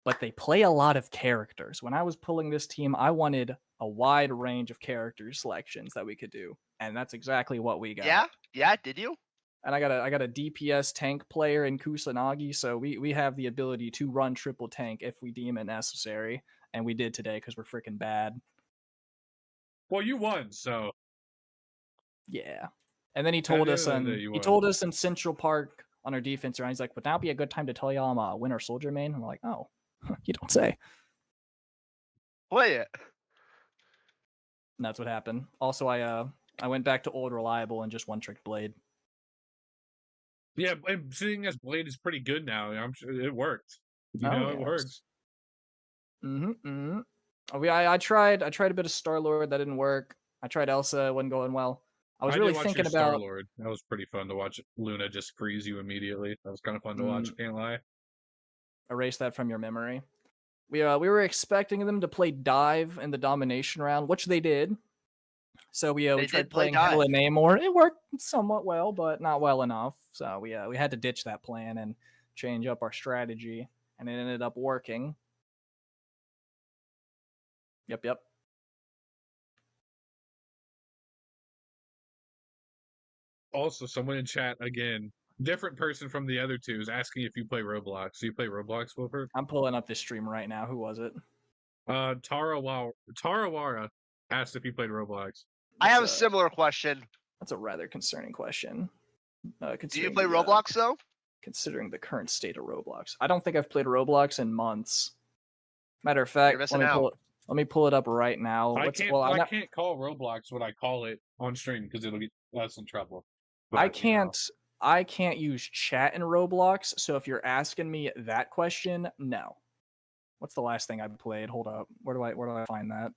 but they play a lot of characters. When I was pulling this team, I wanted a wide range of character selections that we could do, and that's exactly what we got. Yeah. Did you? And I got a DPS tank player in Kusanagi, so we have the ability to run triple tank if we deem it necessary, and we did today because we're freaking bad. Well, you won, so yeah. And then he told us in Central Park on our defense round, he's like, "Would now be a good time to tell y'all I'm a Winter Soldier main?" I'm like, "Oh, you don't say." Play it. And that's what happened. Also, I went back to old reliable and just one trick Blade. Yeah, and seeing as Blade is pretty good now, I'm sure it worked. It works. I tried a bit of Star-Lord, that didn't work. I tried Elsa, it wasn't going well. I was really thinking about Star-Lord. That was pretty fun to watch. Luna just freeze you immediately. That was kind of fun to watch. Can't lie. Erase that from your memory. We were expecting them to play Dive in the domination round, which they did. So we tried playing Hela Namor. It worked somewhat well, but not well enough. So we had to ditch that plan and change up our strategy, and it ended up working. Yep. Also, someone in chat again, different person from the other two, is asking if you play Roblox. Do you play Roblox, Wilford? I'm pulling up this stream right now. Who was it? Tarawara asked if you played Roblox. I have a similar question. That's a rather concerning question. Do you play Roblox though? Considering the current state of Roblox, I don't think I've played Roblox in months. Matter of fact, let Let me pull it up right now. I What's, can't. well, I'm I not, can't call Roblox what I call it on stream because it'll get us in trouble. I But, you know. can't. I can't use chat in Roblox. So if you're asking me that question, no. What's the last thing I played? Hold up. Where do I find that?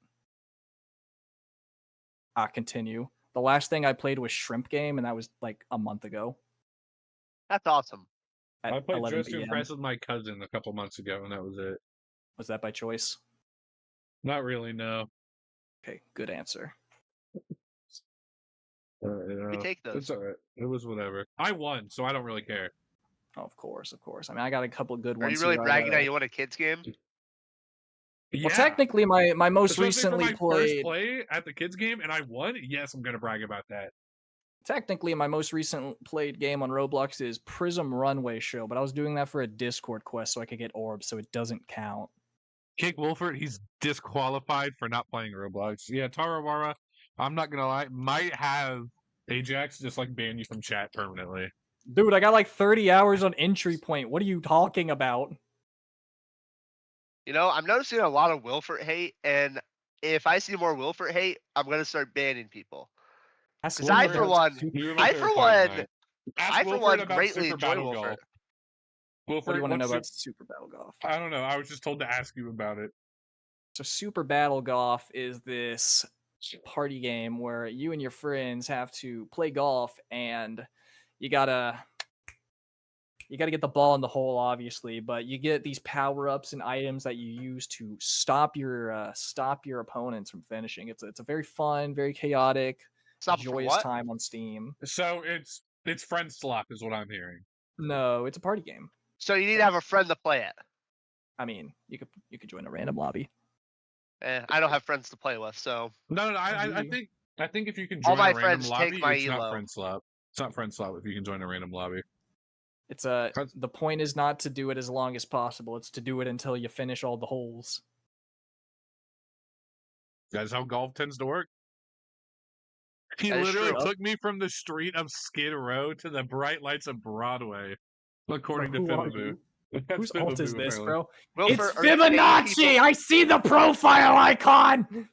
Continue. The last thing I played was Shrimp Game, and that was like a month ago. That's awesome. At I played 11 Just to p.m. Impress with my cousin a couple months ago, and that was it. Was that by choice? Not really, no. Okay, good answer. We take those. It's alright. It was whatever. I won, so I don't really care. Oh, of course. I mean, I got a couple good Are ones. you really here. bragging that you won a kids game? Yeah. Well, technically, my most Especially recently for my first played. play at the kids game, and I won. Yes, I'm gonna brag about that. Technically, my most recent played game on Roblox is Prism Runway Show, but I was doing that for a Discord quest so I could get orbs, so it doesn't count. Kick Wolfert, he's disqualified for not playing Roblox. Yeah, Tarawara, I'm not gonna lie, might have Ajax just like ban you from chat permanently. Dude, I got like 30 hours on entry point. What are you talking about? You know, I'm noticing a lot of Wilford hate, and if I see more Wilford hate, I'm gonna start banning people. Ask Because I, Wilford for about one, Super- You were I my for favorite fight one, tonight. Ask I for Wilfert one about greatly Super enjoy Battle Wilford. Golf. What do you want to know about what's Super Battle Golf? I don't know. I was just told to ask you about it. So Super Battle Golf is this party game where you and your friends have to play golf, and you gotta get the ball in the hole, obviously, but you get these power-ups and items that you use to stop your opponents from finishing. It's a very fun, very chaotic, Stop from joyous what? time on Steam. So it's friend slap is what I'm hearing. No, it's a party game. So you need to have a friend to play it. I mean, you could join a random lobby. I don't have friends to play with, so No. I you? think if you can all join my a random friends lobby, take my it's not elo. friend slap. It's not friend slap if you can join a random lobby. It's the point is not to do it as long as possible. It's to do it until you finish all the holes. That's how golf tends to work. He That is literally true. took me from the street of Skid Row to the bright lights of Broadway, according Bro, to who are Fibabu. you? That's Whose alt is Fibabu, this, apparently. bro? Wilford, It's are you paying Fibonacci! people- I see the profile icon!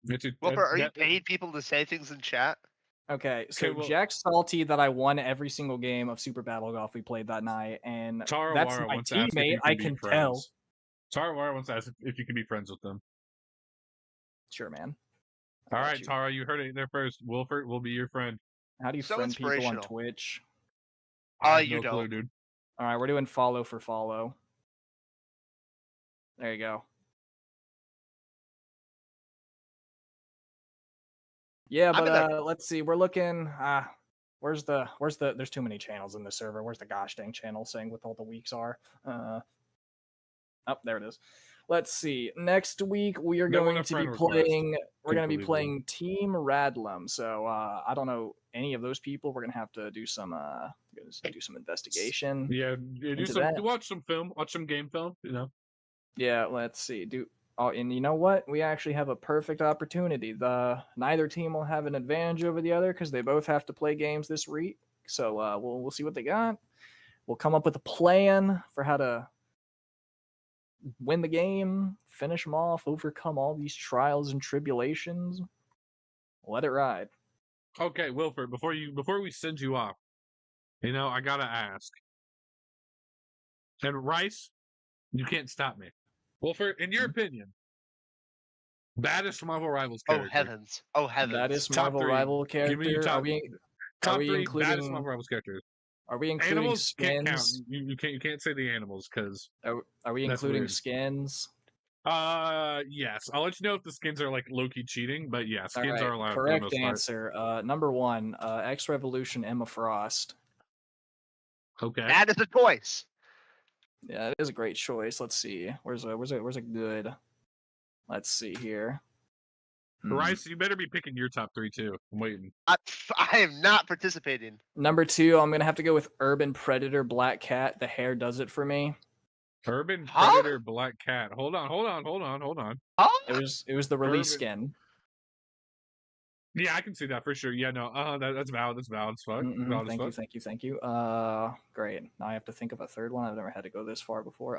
Wilford, are you paying people to say things in chat? Okay, so Okay, well- Jack's salty that I won every single game of Super Battle Golf we played that night, and that's Tarawara my wants to ask if teammate, you I be can friends. tell. Tarawara wants to ask if you can be friends with them. Sure, man. All I'll let right, you. Tara, you heard it there first. Wilford will be your friend. How do you So friend people on inspirational. Twitch? I have you no clue, don't. dude. All right, we're doing follow for follow. There you go. Yeah, I'm but gonna- let's see. We're looking. Where's the? There's too many channels in the server. Where's the gosh dang channel saying what all the weeks are? Oh, there it is. Let's see. Next week we are They want going a to be friend request. playing. We're going to be believe playing Team Radlum. So I don't know any of those people. We're going to have to do some investigation. Yeah, do Into some. that. Watch some film. Watch some game film. You know. Yeah, let's see. Oh, and you know what? We actually have a perfect opportunity. Neither team will have an advantage over the other because they both have to play games this week. So we'll see what they got. We'll come up with a plan for how to win the game, finish them off, overcome all these trials and tribulations. Let it ride. Okay, Wilford. Before we send you off, I gotta ask. And Rice, you can't stop me. Wilford, in your opinion, baddest Marvel Rivals Oh character. heavens! Oh heavens! Baddest Top Marvel three. rival Give me your character. top- Top we three including- baddest Marvel Rivals characters. Are we including Animals can't count. skins? You can't say the animals because Are we That's including weird. skins? yes. I'll let you know if the skins are like low-key cheating, but yeah, All skins right, are allowed for the correct most part. answer. Number one, X Revolution Emma Frost. Okay. That is a choice. Yeah, it is a great choice. Let's see. Where's a good? Let's see here. Rice, you better be picking your top three too. I'm waiting. I am not participating. Number two, I'm gonna have to go with Urban Predator Black Cat. The hair does it for me. Urban Huh? Predator Black Cat. Hold on. Huh? It was the release Urban- skin. Yeah, I can see that for sure. Yeah, no, that's valid. That's valid as fuck. Valid as Thank fuck. you. Great. Now I have to think of a third one. I've never had to go this far before.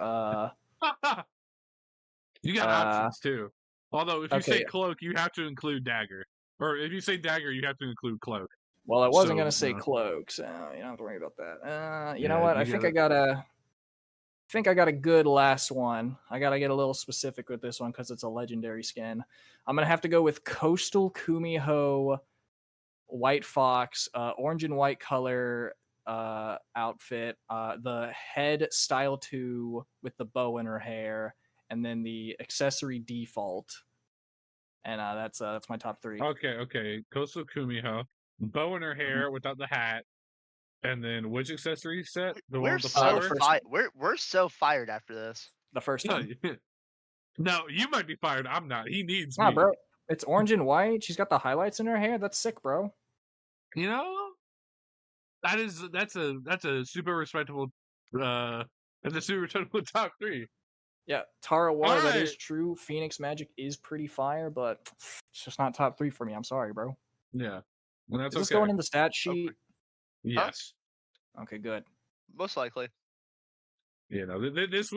You got options too. Although if you say okay. cloak, you have to include dagger. Or if you say dagger, you have to include cloak. Well, I wasn't So, gonna say no. cloak, so you don't have to worry about that. You know Yeah, what? you I think gotta- I got a good last one. I gotta get a little specific with this one because it's a legendary skin. I'm gonna have to go with Coastal Kumiho White Fox, orange and white color outfit, the head style 2 with the bow in her hair, and then the accessory default. And that's my top 3. Okay. Coastal Kumiho, bow in her hair without the hat, and then which accessory set? The one We're with the so flower? first we're so fired after this. The first No, one. no, you might be fired. I'm not. He needs Nah, me. bro. It's orange and white. She's got the highlights in her hair. That's sick, bro. You know, that's a super respectable that's a super respectable top 3. Yeah, Tara War, that is Alright. true. Phoenix Magic is pretty fire, but it's just not top 3 for me. I'm sorry, bro. Yeah. Well, that's Is this okay. going in the stat sheet? Yes. Okay, good. Most likely. You know, this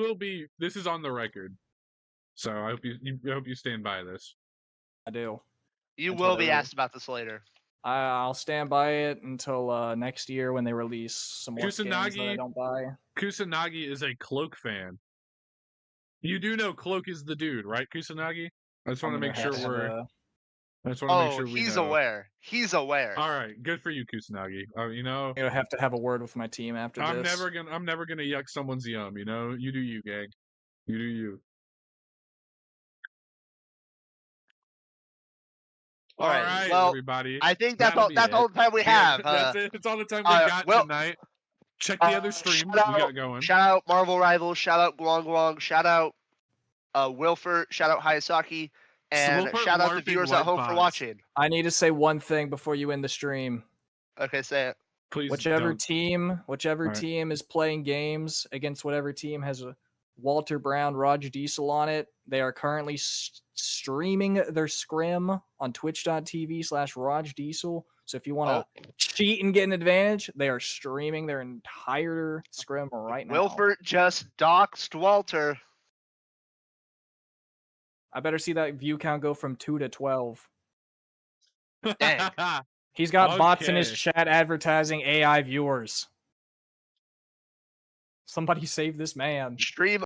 is on the record. So I hope you stand by this. I do. You That's will what I be do. asked about this later. I'll stand by it until next year when they release some more skins that I Kusanagi- don't buy. Kusanagi is a Cloak fan. You do know Cloak is the dude, right, Kusanagi? I just want to make sure I just want to make Oh, sure we he's know. aware. He's aware. All right, good for you, Kusanagi. You know, I have to have a word with my team after I'm this. never gonna yuck someone's yum. You know, you do you, gang. You do you. All right, right, well, everybody. I think that's That'll all. be That's it. all the time we Yeah, have. that's it. It's all the time we got well, tonight. Check the other stream we got going. Shout out Marvel Rivals. Shout out Guang Guang. Shout out Wilford. Shout out Hayasaki. And Wilford shout out the LARPing viewers White at home for Fox. watching. I need to say one thing before you end the stream. Okay, say it. Please Whichever don't. team Alright. team is playing games against whatever team has a Walter Brown, Raj Diesel on it, they are currently streaming their scrim on twitch.tv/Raj Diesel. So if you want to cheat and get an advantage, they are streaming their entire scrim right now. Wilford just doxed Walter. I better see that view count go from 2 to 12. Dang. He's got bots in his Okay. chat advertising AI viewers. Somebody save this man. Stream